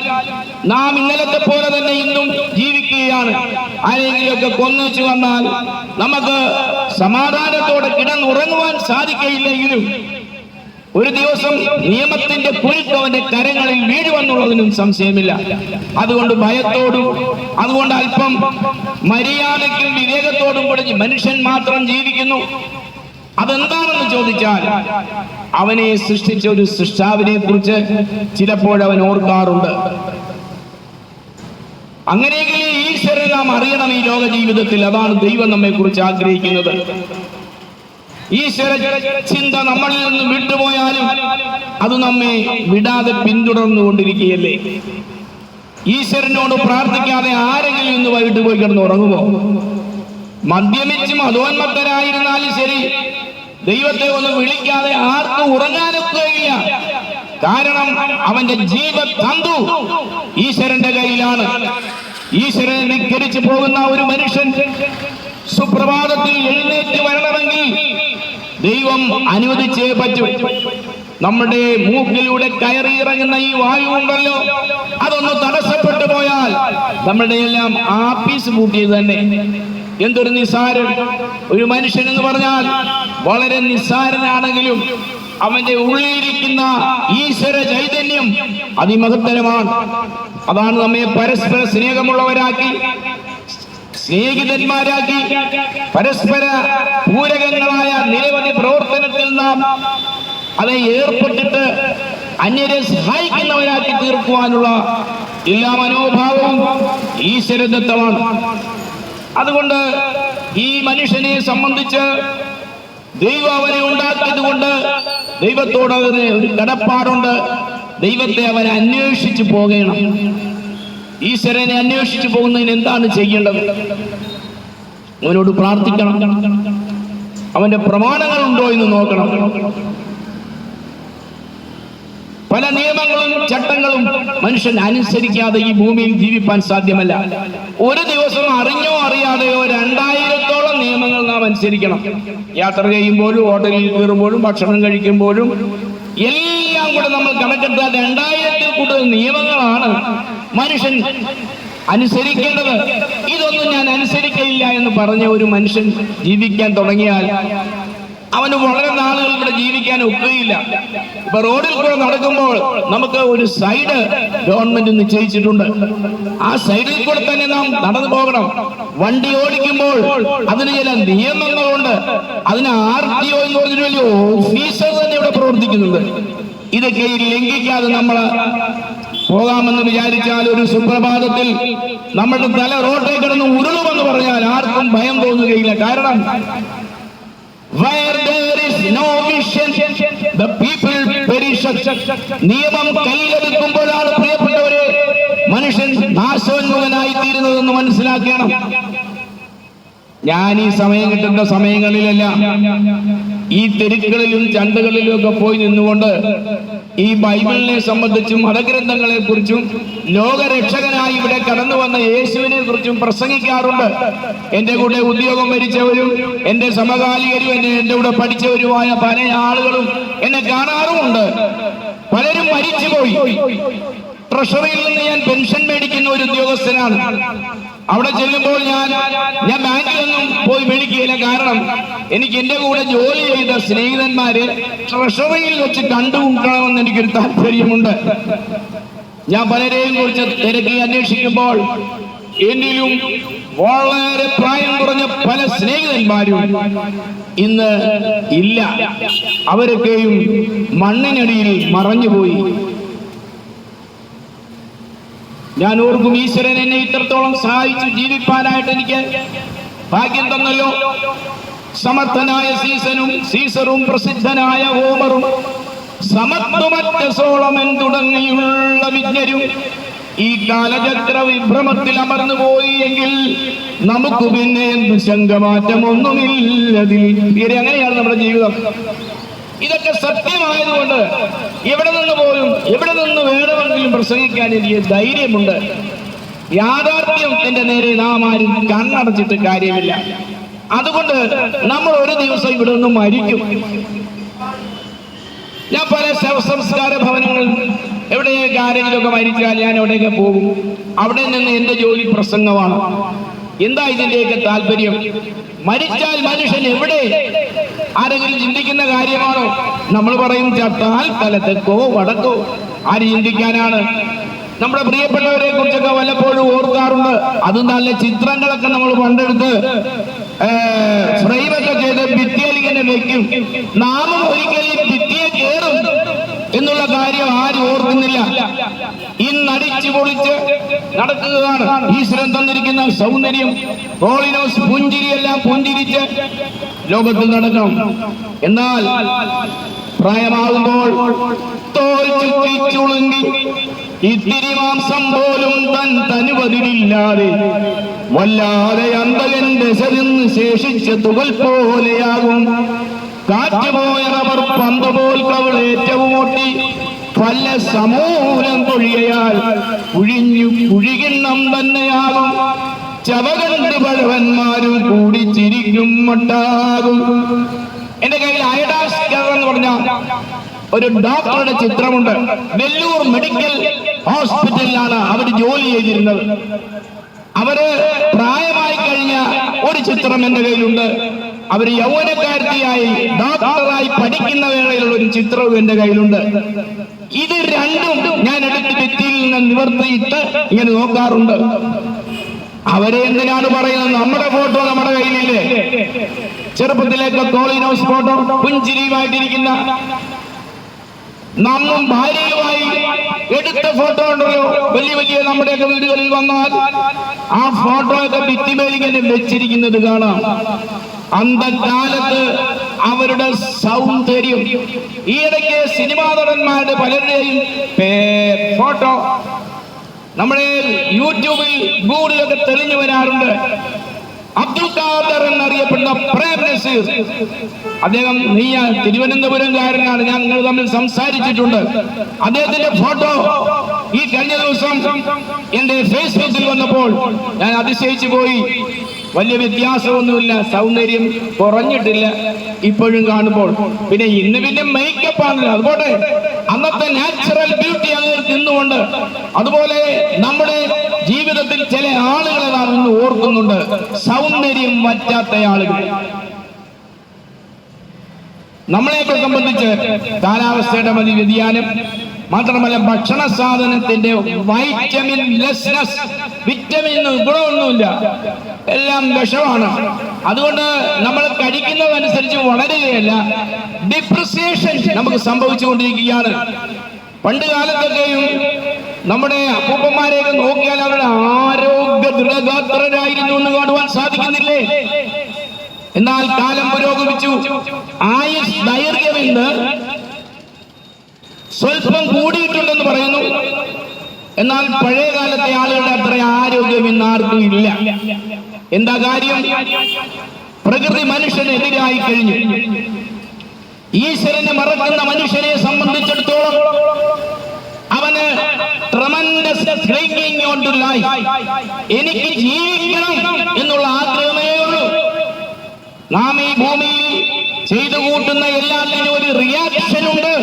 നാം ഇന്നലത്തെ പോലെ തന്നെ ഇന്നും ജീവിക്കുകയാണ്. ആരെങ്കിലുമൊക്കെ കൊന്നുവെച്ച് വന്നാൽ നമുക്ക് സമാധാനത്തോടെ കിടന്നുറങ്ങുവാൻ സാധിക്കയില്ലെങ്കിലും ഒരു ദിവസം നിയമത്തിന്റെ കുരുക്ക് അവന്റെ കരങ്ങളിൽ വീഴുവെന്നുള്ളതിനും സംശയമില്ല. അതുകൊണ്ട് ഭയത്തോടും അതുകൊണ്ട് അല്പം മര്യാദയ്ക്കും വിവേകത്തോടും കൂടി മനുഷ്യൻ മാത്രം ജീവിക്കുന്നു. അതെന്താണെന്ന് ചോദിച്ചാൽ അവനെ സൃഷ്ടിച്ച ഒരു സൃഷ്ടാവിനെ കുറിച്ച് ചിലപ്പോഴവൻ ഓർക്കാറുണ്ട്. അങ്ങനെയെങ്കിൽ ഈശ്വരനെ നാം അറിയണം ഈ ലോക ജീവിതത്തിൽ. അതാണ് ദൈവം നമ്മെ കുറിച്ച് ആഗ്രഹിക്കുന്നത്. ഈശ്വര ചിന്ത നമ്മളിൽ നിന്ന് വിട്ടുപോയാലും അത് നമ്മെ വിടാതെ പിന്തുടർന്നുകൊണ്ടിരിക്കുകയല്ലേ. ഈശ്വരനോട് പ്രാർത്ഥിക്കാതെ ആരെങ്കിലും ഇന്ന് വൈകിട്ട് പോയി കിടന്ന് ഉറങ്ങുമോ? മദ്യമിച്ചും അധോന്മത്തരായിരുന്നാലും ശരി, ദൈവത്തെ ഒന്ന് വിളിക്കാതെ ആർക്കും ഉറങ്ങാനൊക്കുകയില്ല. കാരണം അവന്റെ ജീവതന്തു ഈശ്വരന്റെ കയ്യിലാണ്. ഈശ്വരനെ ധിക്കരിച്ചു പോകുന്ന ഒരു മനുഷ്യൻ സുപ്രഭാതത്തിൽ എഴുന്നേറ്റ് വരണമെങ്കിൽ ദൈവം അനുവദിച്ചേ പറ്റൂ. നമ്മുടെ മൂക്കിലൂടെ കയറിയിറങ്ങുന്ന ഈ വായു ഉണ്ടല്ലോ, അതൊന്ന് തടസ്സപ്പെട്ടു പോയാൽ നമ്മുടെ എല്ലാം ആപ്പീസ് പൂട്ടിയത് തന്നെ. എന്തൊരു നിസ്സാരൻ ഒരു മനുഷ്യൻ എന്ന് പറഞ്ഞാൽ വളരെ നിസ്സാരനാണെങ്കിലും അവന്റെ ഉള്ളിലിരിക്കുന്ന ഈശ്വര ചൈതന്യം അതിമഹത്തരമാണ്. അതാണ് നമ്മെ പരസ്പര സ്നേഹമുള്ളവരാക്കി, സ്നേഹിതന്മാരാക്കി, പരസ്പര പൂരകങ്ങളായ നിരവധി പ്രവർത്തനത്തിൽ നാം அதை ഏർപ്പെട്ടിട്ട് അന്യരെ സഹായിക്കുന്നവരാക്കി തീർക്കുവാനുള്ള എല്ലാ മനോഭാവവും ഈശ്വരദത്തമാണ്. അതുകൊണ്ട് ഈ മനുഷ്യനെ സംബന്ധിച്ച് ദൈവം അവനെ ഉണ്ടാക്കിയത് കൊണ്ട് ദൈവത്തോട് അവന് ഒരു കടപ്പാടുണ്ട്. ദൈവത്തെ അവൻ അന്വേഷിച്ചു പോകണം. ഈശ്വരനെ അന്വേഷിച്ചു പോകുന്നതിന് എന്താണ് ചെയ്യേണ്ടത്? അവനോട് പ്രാർത്ഥിക്കണം. അവന്റെ പ്രമാണങ്ങളുണ്ടോ എന്ന് നോക്കണം. പല നിയമങ്ങളും ചട്ടങ്ങളും മനുഷ്യൻ അനുസരിക്കാതെ ഈ ഭൂമിയിൽ ജീവിപ്പാൻ സാധ്യമല്ല. ഒരു ദിവസം അറിഞ്ഞോ അറിയാതെയോ 2000-ഓളം നിയമങ്ങൾ നാം അനുസരിക്കണം. യാത്ര ചെയ്യുമ്പോഴും, ഹോട്ടലിൽ കയറുമ്പോഴും, ഭക്ഷണം കഴിക്കുമ്പോഴും എല്ലാം കൂടെ നമ്മൾ കണക്കെടുത്താൽ 2000-ൽ കൂടുതൽ നിയമങ്ങളാണ് മനുഷ്യൻ അനുസരിക്കേണ്ടത്. ഇതൊന്നും ഞാൻ അനുസരിക്കയില്ല എന്ന് പറഞ്ഞ ഒരു മനുഷ്യൻ ജീവിക്കാൻ തുടങ്ങിയാൽ അവന് വളരെ നാളുകൾ ഇവിടെ ജീവിക്കാൻ ഒക്കുകയില്ല. ഇപ്പൊ റോഡിൽ കൂടെ നടക്കുമ്പോൾ നമുക്ക് ഒരു സൈഡ് ഗവൺമെന്റ് നിശ്ചയിച്ചിട്ടുണ്ട്. ആ സൈഡിൽ കൂടെ തന്നെ നാം നടന്നു പോകണം. വണ്ടി ഓടിക്കുമ്പോൾ അതിന് ചില നിയമങ്ങളുണ്ട്. അതിന് RTO എന്ന് പറഞ്ഞൊരു വലിയ ഓഫീസർ തന്നെ ഇവിടെ പ്രവർത്തിക്കുന്നുണ്ട്. ഇതൊക്കെ ലംഘിക്കാതെ നമ്മൾ പോകാമെന്ന് വിചാരിച്ചാൽ ഒരു സുപ്രഭാതത്തിൽ നമ്മുടെ തല റോഡിൽ കിടന്ന് ഉരുളുമെന്ന് പറഞ്ഞാൽ ആർക്കും ഭയം തോന്നുകയില്ല. കാരണം where there is no vision, the people perish. നിയമം കയ്യിലെടുക്കുമ്പോഴാണ് പ്രിയപ്പെട്ടവരെ മനുഷ്യൻ നാശോന്മുഖനായി തീരുന്നതെന്ന് മനസ്സിലാക്കണം. ഞാൻ ഈ സമയം കിട്ടുന്ന സമയങ്ങളിലെല്ലാം ഈ തെരുക്കളിലും ചന്തകളിലും ഒക്കെ പോയി നിന്നുകൊണ്ട് ഈ ബൈബിളിനെ സംബന്ധിച്ചും മതഗ്രന്ഥങ്ങളെ കുറിച്ചും ലോകരക്ഷകനായി ഇവിടെ കടന്നു വന്ന യേശുവിനെ കുറിച്ചും പ്രസംഗിക്കാറുണ്ട്. എന്റെ കൂടെ ഉദ്യോഗം ഭരിച്ചവരും എന്റെ സമകാലികരും എന്റെ കൂടെ പഠിച്ചവരുമായ പല ആളുകളും എന്നെ കാണാറുമുണ്ട്. പലരും മരിച്ചുപോയി. ട്രഷറിയിൽ നിന്ന് ഞാൻ പെൻഷൻ മേടിക്കുന്ന ഒരു ഉദ്യോഗസ്ഥനാണ്. അവിടെ ചെല്ലുമ്പോൾ ഞാൻ ബാങ്കിലൊന്നും പോയി മേടിക്കുകയില്ല. കാരണം എനിക്ക് എന്റെ കൂടെ ജോലി ചെയ്ത സ്നേഹിതന്മാര് ട്രഷറിയിൽ വെച്ച് കണ്ടുമുട്ടണമെന്ന് എനിക്കൊരു താല്പര്യമുണ്ട്. ഞാൻ പലരെയും കുറിച്ച് തിരക്കി അന്വേഷിക്കുമ്പോൾ എന്നിലും വളരെ പ്രായം കുറഞ്ഞ പല സ്നേഹിതന്മാരും ഇന്ന് ഇല്ല. അവരൊക്കെയും മണ്ണിനടിയിൽ മറഞ്ഞുപോയി. ഞാൻ ഓർക്കും, ഈശ്വരൻ എന്നെ ഇത്രത്തോളം സഹായിച്ചു ജീവിപ്പാനായിട്ട് എനിക്ക് ഭാഗ്യം തന്നല്ലോ. സമർത്ഥനായ സീസറും പ്രസിദ്ധനായ ഹോമറും സമത്വമറ്റ സോളമൻ തുടങ്ങിയുള്ള വിജ്ഞരും ഈ കാലചക്ര വിഭ്രമത്തിൽ അമർന്നുപോയി എങ്കിൽ നമുക്ക് പിന്നെ എന്ത് ശങ്കമാറ്റമൊന്നുമില്ലതിൽ. അങ്ങനെയാണ് നമ്മുടെ ജീവിതം. ഇതൊക്കെ സത്യമായതുകൊണ്ട് എവിടെ നിന്ന് പോലും എവിടെ നിന്ന് വേണമെങ്കിലും പ്രസംഗിക്കാൻ എനിക്ക് ധൈര്യമുണ്ട്. യാഥാർത്ഥ്യം എന്റെ നേരെ നാം ആരും കണ്ണടച്ചിട്ട് കാര്യമില്ല. അതുകൊണ്ട് നമ്മൾ ഒരു ദിവസം ഇവിടെ നിന്ന് മരിക്കും. ഞാൻ പല ശവസംസ്കാര ഭവനങ്ങളിൽ എവിടെയൊക്കെ ആരെങ്കിലുമൊക്കെ മരിച്ചാൽ ഞാൻ എവിടെയൊക്കെ പോകും. അവിടെ നിന്ന് എന്റെ ജോലി പ്രസംഗമാണ്. എന്താ ഇതിന്റെയൊക്കെ താല്പര്യം? മരിച്ചാൽ മനുഷ്യൻ എവിടെ? ആരെങ്കിലും ചിന്തിക്കുന്ന കാര്യമാണോ? നമ്മൾ പറയും ചത്താൽ തലത്തെക്കോ വടക്കോ. ആര് ചിന്തിക്കാനാണ്? നമ്മുടെ പ്രിയപ്പെട്ടവരെ കുറിച്ചൊക്കെ വല്ലപ്പോഴും ഓർക്കാറുണ്ട്. അത് നല്ല ചിത്രങ്ങളൊക്കെ നമ്മൾ പണ്ടെടുത്ത് ഫ്രെയിമൊക്കെ ചെയ്ത് ഭിത്തിയിൽ ഇങ്ങനെ വെക്കും. നാമം ഒരിക്കലും ഭിത്തിയെ കയറും എന്നുള്ള കാര്യം ആരും ഓർക്കുന്നില്ല. ഇന്നടിച്ചു പൊളിച്ച് നടക്കുകയാണ്. ഈശ്വരൻ തന്നിരിക്കുന്ന സൗന്ദര്യം, ഹോളിനോസ് പുഞ്ചിരിയെല്ലാം പുഞ്ചിരിച്ച് ലോകത്തിൽ നടക്കണം. എന്നാൽ പ്രായമാകുമ്പോൾ തോൽ ചുറ്റിച്ചുളുങ്ങി ഇത്തിരി മാംസം പോലും തൻ തനുവതിലില്ലാതെ വല്ലാതെ അന്തകൻ ദശ നിന്ന് ശേഷിച്ച തുകൽ പോലെയാകും. കാറ്റുപോയ റബ്ബർ പന്ത് പോൽ കവിളേറ്റവും ഒട്ടി പല സമൂലം കൊഴിയാൽ കുഴിഞ്ഞു കുഴികിണ്ണം തന്നെയാകും. ചവകണ്ട് പഴവന്മാരും കൂടി ചിരിക്കും മട്ടാകും. എന്റെ കയ്യിൽ അയഡാസ് എന്ന് പറഞ്ഞ ഒരു ഡോക്ടറുടെ ചിത്രമുണ്ട്. വെല്ലൂർ മെഡിക്കൽ ഹോസ്പിറ്റലിലാണ് അവർ ജോലി ചെയ്തിരുന്നത്. അവര് പ്രായമായി കഴിഞ്ഞ ഒരു ചിത്രം എന്റെ കയ്യിലുണ്ട്. അവര് യൗവനക്കാരത്തിയായി ഡോക്ടറായി പഠിക്കുന്ന വേളയിലുള്ള ഒരു ചിത്രവും എന്റെ കയ്യിലുണ്ട്. ഇത് രണ്ടും ഞാൻ എടുത്ത് ഭിത്തിയിൽ നിന്ന് നിവർത്തിയിട്ട് ഇങ്ങനെ നോക്കാറുണ്ട്. അവരെ എന്തിനാണ് പറയുന്നത്? നമ്മുടെ ഫോട്ടോ നമ്മുടെ കയ്യിലില്ലേ? ചെറുപ്പത്തിലേക്ക് കോളിനോസ് ഫോട്ടോ പുഞ്ചിരിയുമായിട്ടിരിക്കുന്ന നമ്മും ഭാര്യയുമായി എടുത്ത ഫോട്ടോ ഉണ്ടല്ലോ, വലിയ വലിയ നമ്മുടെയൊക്കെ വീടുകളിൽ വന്നാൽ ആ ഫോട്ടോ ഒക്കെ ഭിത്തിമേലിങ്ങനെ വെച്ചിരിക്കുന്നത് കാണാം. അന്തകാലത്ത് അവരുടെ സൗന്ദര്യം, ഈയിടയ്ക്ക് സിനിമാ നടന്മാരുടെ പലരുടെയും ഫോട്ടോ നമ്മുടെ യൂട്യൂബിൽ ഗൂഗിളിലൊക്കെ തെളിഞ്ഞു വരാറുണ്ട്. അബ്ദുൽ ഖാദർ എന്നറിയപ്പെടുന്ന പ്രേം നസീർ, അദ്ദേഹം തിരുവനന്തപുരംകാരനാണ്. ഞങ്ങൾ തമ്മിൽ സംസാരിച്ചിട്ടുണ്ട്. അദ്ദേഹത്തിന്റെ ഫോട്ടോ ഈ കഴിഞ്ഞ ദിവസം എന്റെ ഫേസ്ബുക്കിൽ വന്നപ്പോൾ ഞാൻ അതിശയിച്ചു പോയി. വലിയ വ്യത്യാസമൊന്നുമില്ല, സൗന്ദര്യം കുറഞ്ഞിട്ടില്ല ഇപ്പോഴും കാണുമ്പോൾ. പിന്നെ ഇന്ന് പിന്നെ മേക്കപ്പ് ആണല്ലോ, അതുപോലെ അന്നത്തെ നാച്ചുറൽ ബ്യൂട്ടി അങ്ങനെ നിന്നുകൊണ്ട്. അതുപോലെ നമ്മുടെ ജീവിതത്തിൽ ചില ആളുകളെ നാം ഇന്ന് ഓർക്കുന്നുണ്ട്, സൗന്ദര്യം വറ്റാത്ത ആളുകൾ. നമ്മളെയൊക്കെ സംബന്ധിച്ച് കാലാവസ്ഥയുടെ വ്യതിയാനം മാത്രമല്ല, ഭക്ഷണ സാധനത്തിന്റെ വൈറ്റമിൻ ലെസ്നെസ്, വിറ്റമിൻ ഗുണമൊന്നുമില്ല, എല്ലാം വിഷമാണ്. അതുകൊണ്ട് നമ്മൾ കഴിക്കുന്നതനുസരിച്ച് വളരുകയല്ല, ഡിപ്രിസിയേഷൻ നമുക്ക് സംഭവിച്ചുകൊണ്ടിരിക്കുകയാണ്. പണ്ട് കാലത്തൊക്കെയും നമ്മുടെ അപ്പൂപ്പന്മാരെയൊക്കെ നോക്കിയാൽ അവരുടെ ആരോഗ്യ ദൃഢഗാത്രരായിരുന്നു എന്ന് കാണുവാൻ സാധിക്കുന്നില്ലേ? എന്നാൽ കാലം പുരോഗമിച്ചു, ആയുസ് ദൈർഘ്യമെന്ന് സ്വല്പം കൂടിയിട്ടുണ്ടെന്ന് പറയുന്നു. എന്നാൽ പഴയ കാലത്തെ ആളുകളുടെ അത്ര ആരോഗ്യം ഇന്ന് ആർക്കും ഇല്ല. എന്താ കാര്യം? പ്രകൃതി മനുഷ്യനെതിരായി കഴിഞ്ഞു. ഈശ്വരനെ മറക്കുന്ന മനുഷ്യനെ സംബന്ധിച്ചിടത്തോളം അവന് ട്രമൻഡസ് ക്ലിംഗിങ് ഓൺ ടു ലൈഫ്, എനിക്ക് ജീവിക്കണം എന്നുള്ള ആഗ്രഹമേ ഉള്ളൂ. നാം ഈ ഭൂമിയിൽ ചെയ്തു കൂട്ടുന്ന എല്ലാത്തിനും ഒരു റിയാക്ഷൻ ഉണ്ട്.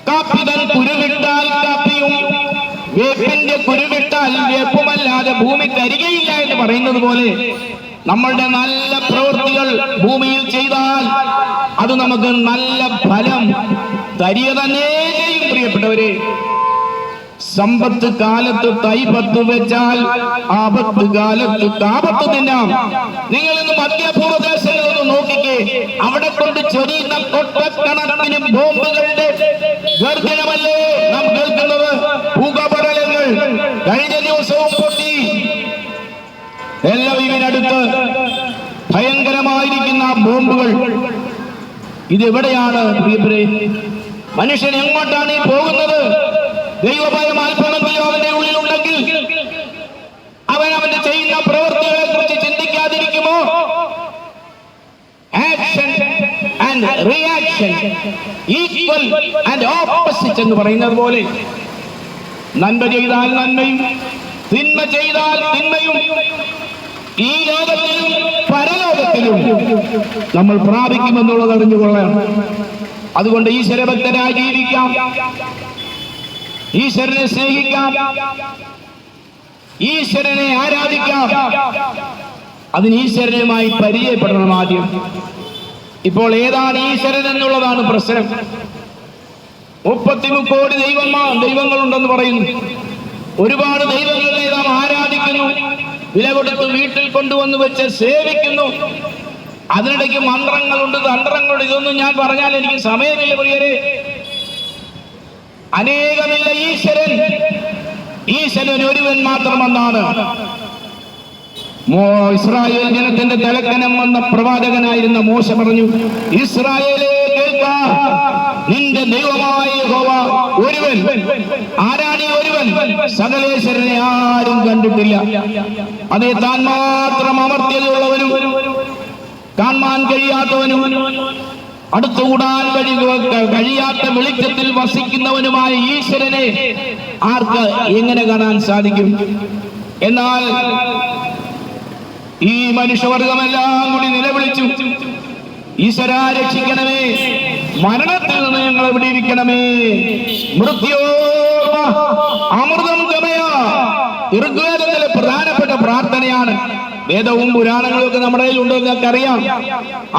കാപ്പിതൻ കുരുവിട്ടാൽ കാപ്പിയും വേപ്പിന്റെ കുരുവിട്ടാൽ വേപ്പുമല്ലാതെ ഭൂമി തരികയില്ല എന്ന് പറയുന്നത് പോലെ നമ്മളുടെ നല്ല പ്രവൃത്തികൾ ഭൂമിയിൽ ചെയ്താൽ അത് നമുക്ക് നല്ല ഫലം തരിക തന്നെ ചെയ്യും. പ്രിയപ്പെട്ടവരെ, സമ്പത്ത് കാലത്ത് തൈപത്ത് വെച്ചാൽ ആപത്ത് കാലത്ത് കാപത്ത് തിന്നാം. നിങ്ങൾ ഇന്ന് മധ്യപൂർവദേശങ്ങളൊന്ന് നോക്കിക്കേ, അവിടെ കൊണ്ട് ചൊരിയുന്ന കൊട്ടക്കണക്കിന് ബോംബുകളുടെ ഗർജനമല്ലേ നാം കേൾക്കുന്നത്? ഭൂകമ്പടലങ്ങൾ കഴിഞ്ഞ ദിവസവും പൊട്ടി. എല്ലാവിനടുത്ത് ഭയങ്കരമായിരിക്കുന്ന ബോംബുകൾ. ഇതെവിടെയാണ് പ്രിയപ്പെട്ടവരെ? മനുഷ്യൻ എങ്ങോട്ടാണ് ഈ പോകുന്നത്? ദൈവഭയം അല്പമെങ്കിലും അവന്റെ ഉള്ളിലുണ്ടെങ്കിൽ അവൻ അവന്റെ ചെയ്യുന്ന പ്രവൃത്തികളെ കുറിച്ച് ചിന്തിക്കാതിരിക്കുമോ? Action and reaction equal and opposite എന്ന് പറയുന്നത് പോലെ, നന്മ ചെയ്താൽ നന്മയും തിന്മ ചെയ്താൽ തിന്മയും ഈ ലോകത്തിലും പരലോകത്തിലും നമ്മൾ പ്രാപിക്കുമെന്നുള്ളത് അറിഞ്ഞുകൊള്ളണം. അതുകൊണ്ട് ഈശ്വരഭക്തരായി ജീവിക്കാം, ഈശ്വരനെ സ്നേഹിക്കാം, ഈശ്വരനെ ആരാധിക്കാം. അതിന് ഈശ്വരനുമായി പരിചയപ്പെടണം. ആദ്യം ഇപ്പോൾ ഏതാണ് ഈശ്വരൻ എന്നുള്ളതാണ് പ്രശ്നം. 33 കോടി ദൈവങ്ങളുണ്ടെന്ന് പറയുന്നു. ഒരുപാട് ദൈവങ്ങളെ നാം ആരാധിക്കുന്നു, വില കൊടുത്ത് വീട്ടിൽ കൊണ്ടുവന്ന് വെച്ച് സേവിക്കുന്നു. അതിനിടയ്ക്ക് മന്ത്രങ്ങളുണ്ട്, തന്ത്രങ്ങളുണ്ട്. ഇതൊന്നും ഞാൻ പറഞ്ഞാൽ എനിക്ക് സമയമില്ല പ്രിയരെ. അനേകമില്ല ഈശ്വരൻ ഒരുവൻ മാത്രമെന്നാണ് ഇസ്രായേൽ ജനത്തിന്റെ തലക്കനം വന്ന പ്രവാചകനായിരുന്ന മോശ പറഞ്ഞു, ഇസ്രായേലേ കേൾക്ക, നിന്റെ ദൈവമായ യഹോവ ഒരുവൻ. ആരാണ് ഈ ഒരുവൻ? സകലേശ്വരനെ ആരും കണ്ടിട്ടില്ല. അതേ, താൻ മാത്രം അമർത്യതയുള്ളവനും കാണാൻ കഴിയാത്തവനും അടുത്തുകൂടാൻ കഴിയാത്ത വെളിച്ചത്തിൽ വസിക്കുന്നവനുമായ ഈശ്വരനെ ആർക്ക് എങ്ങനെ കാണാൻ സാധിക്കും? എന്നാൽ ഈ മനുഷ്യവർഗമെല്ലാം കൂടി നിലവിളിച്ചു, ഈശ്വരാ രക്ഷിക്കണമേ, മരണത്തിൽ നിന്ന് ഞങ്ങളെ വിടിവിക്കണമേ, മൃത്യോ അമൃതം ഗമയ. ഋഗ്വേദത്തിലെ പ്രധാനപ്പെട്ട പ്രാർത്ഥനയാണ്. വേദവും പുരാണങ്ങളും ഒക്കെ നമ്മുടെ കയ്യിൽ ഉണ്ടോ എന്നൊക്കെ അറിയാം.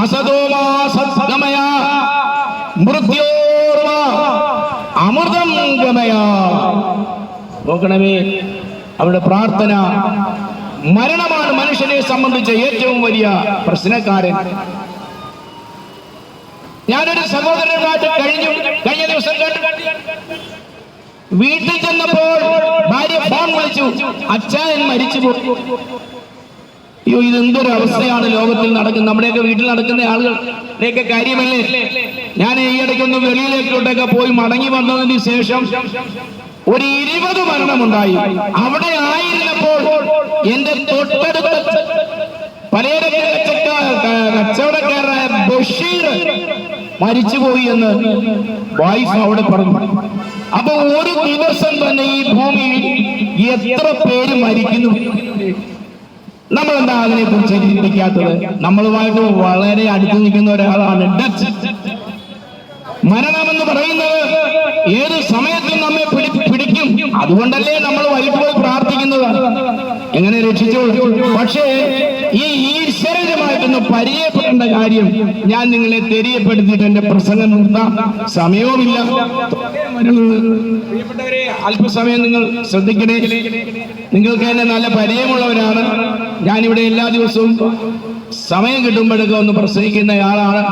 അസതോമാ സദ്ഗമയ മൃത്യോർവ അമൃതം ഗമയ. നോക്കണമേ, അവരുടെ പ്രാർത്ഥന. മരണമാണ് മനുഷ്യനെ സംബന്ധിച്ച ഏറ്റവും വലിയ പ്രശ്നക്കാരൻ. ഞാനൊരു സഹോദരനായിട്ട് കഴിഞ്ഞ ദിവസം വീട്ടിൽ ചെന്നപ്പോൾ ഭാര്യ ഫോൺ വിളിച്ചു, അച്ഛൻ മരിച്ചുപോയി. അയ്യോ, ഇതെന്തൊരു അവസ്ഥയാണ് ലോകത്തിൽ നടക്കുന്നത്. നമ്മുടെയൊക്കെ വീട്ടിൽ നടക്കുന്ന ആളുകളുടെയൊക്കെ കാര്യമല്ലേ. ഞാൻ ഈ ഇടയ്ക്കൊന്ന് വെളിയിലേക്കോട്ടൊക്കെ പോയി മടങ്ങി വന്നതിന് ശേഷം ഒരു 20 മരണമുണ്ടായി. അവിടെ ആയിരുന്നപ്പോൾ എന്റെ തൊട്ടടുത്ത കച്ചവടക്കാരനായ ബഷീർ മരിച്ചുപോയി എന്ന് വൈഫ് അവിടെ പറഞ്ഞു. അപ്പൊ ഒരു ദിവസം തന്നെ ഈ ഭൂമിയിൽ എത്ര പേര് മരിക്കുന്നു? നമ്മളെന്താ അതിനെ കുറിച്ച് ചിന്തിക്കാത്തത്? നമ്മളുമായിട്ട് വളരെ അടുത്ത് നിൽക്കുന്ന ഒരാളാണ് ഡെത്ത്. മരണമെന്ന് പറയുന്നത് ഏത് സമയത്തും നമ്മെ പിടിക്കും. അതുകൊണ്ടല്ലേ നമ്മൾ വൈകിട്ട് പോയി പ്രാർത്ഥിക്കുന്നത്, എങ്ങനെ രക്ഷിച്ചോളൂ. പക്ഷേ ഈ ഈശ്വരനുമായിട്ടൊന്ന് പരിചയപ്പെടേണ്ട കാര്യം ഞാൻ നിങ്ങളെ തെரியപ്പെടുത്തിയിട്ട് എന്റെ പ്രസംഗം നിർത്താം. സമയവുമില്ല. പ്രിയപ്പെട്ടവരെ, അല്പസമയം നിങ്ങൾ ശ്രദ്ധിക്കണേ. നിങ്ങൾക്ക് എന്നെ നല്ല പരിചയമുള്ളവരാണ്. ഞാനിവിടെ എല്ലാ ദിവസവും സമയം കിട്ടുമ്പോഴൊക്കെ ഒന്ന് പ്രസംഗിക്കുന്നയാളാണ്.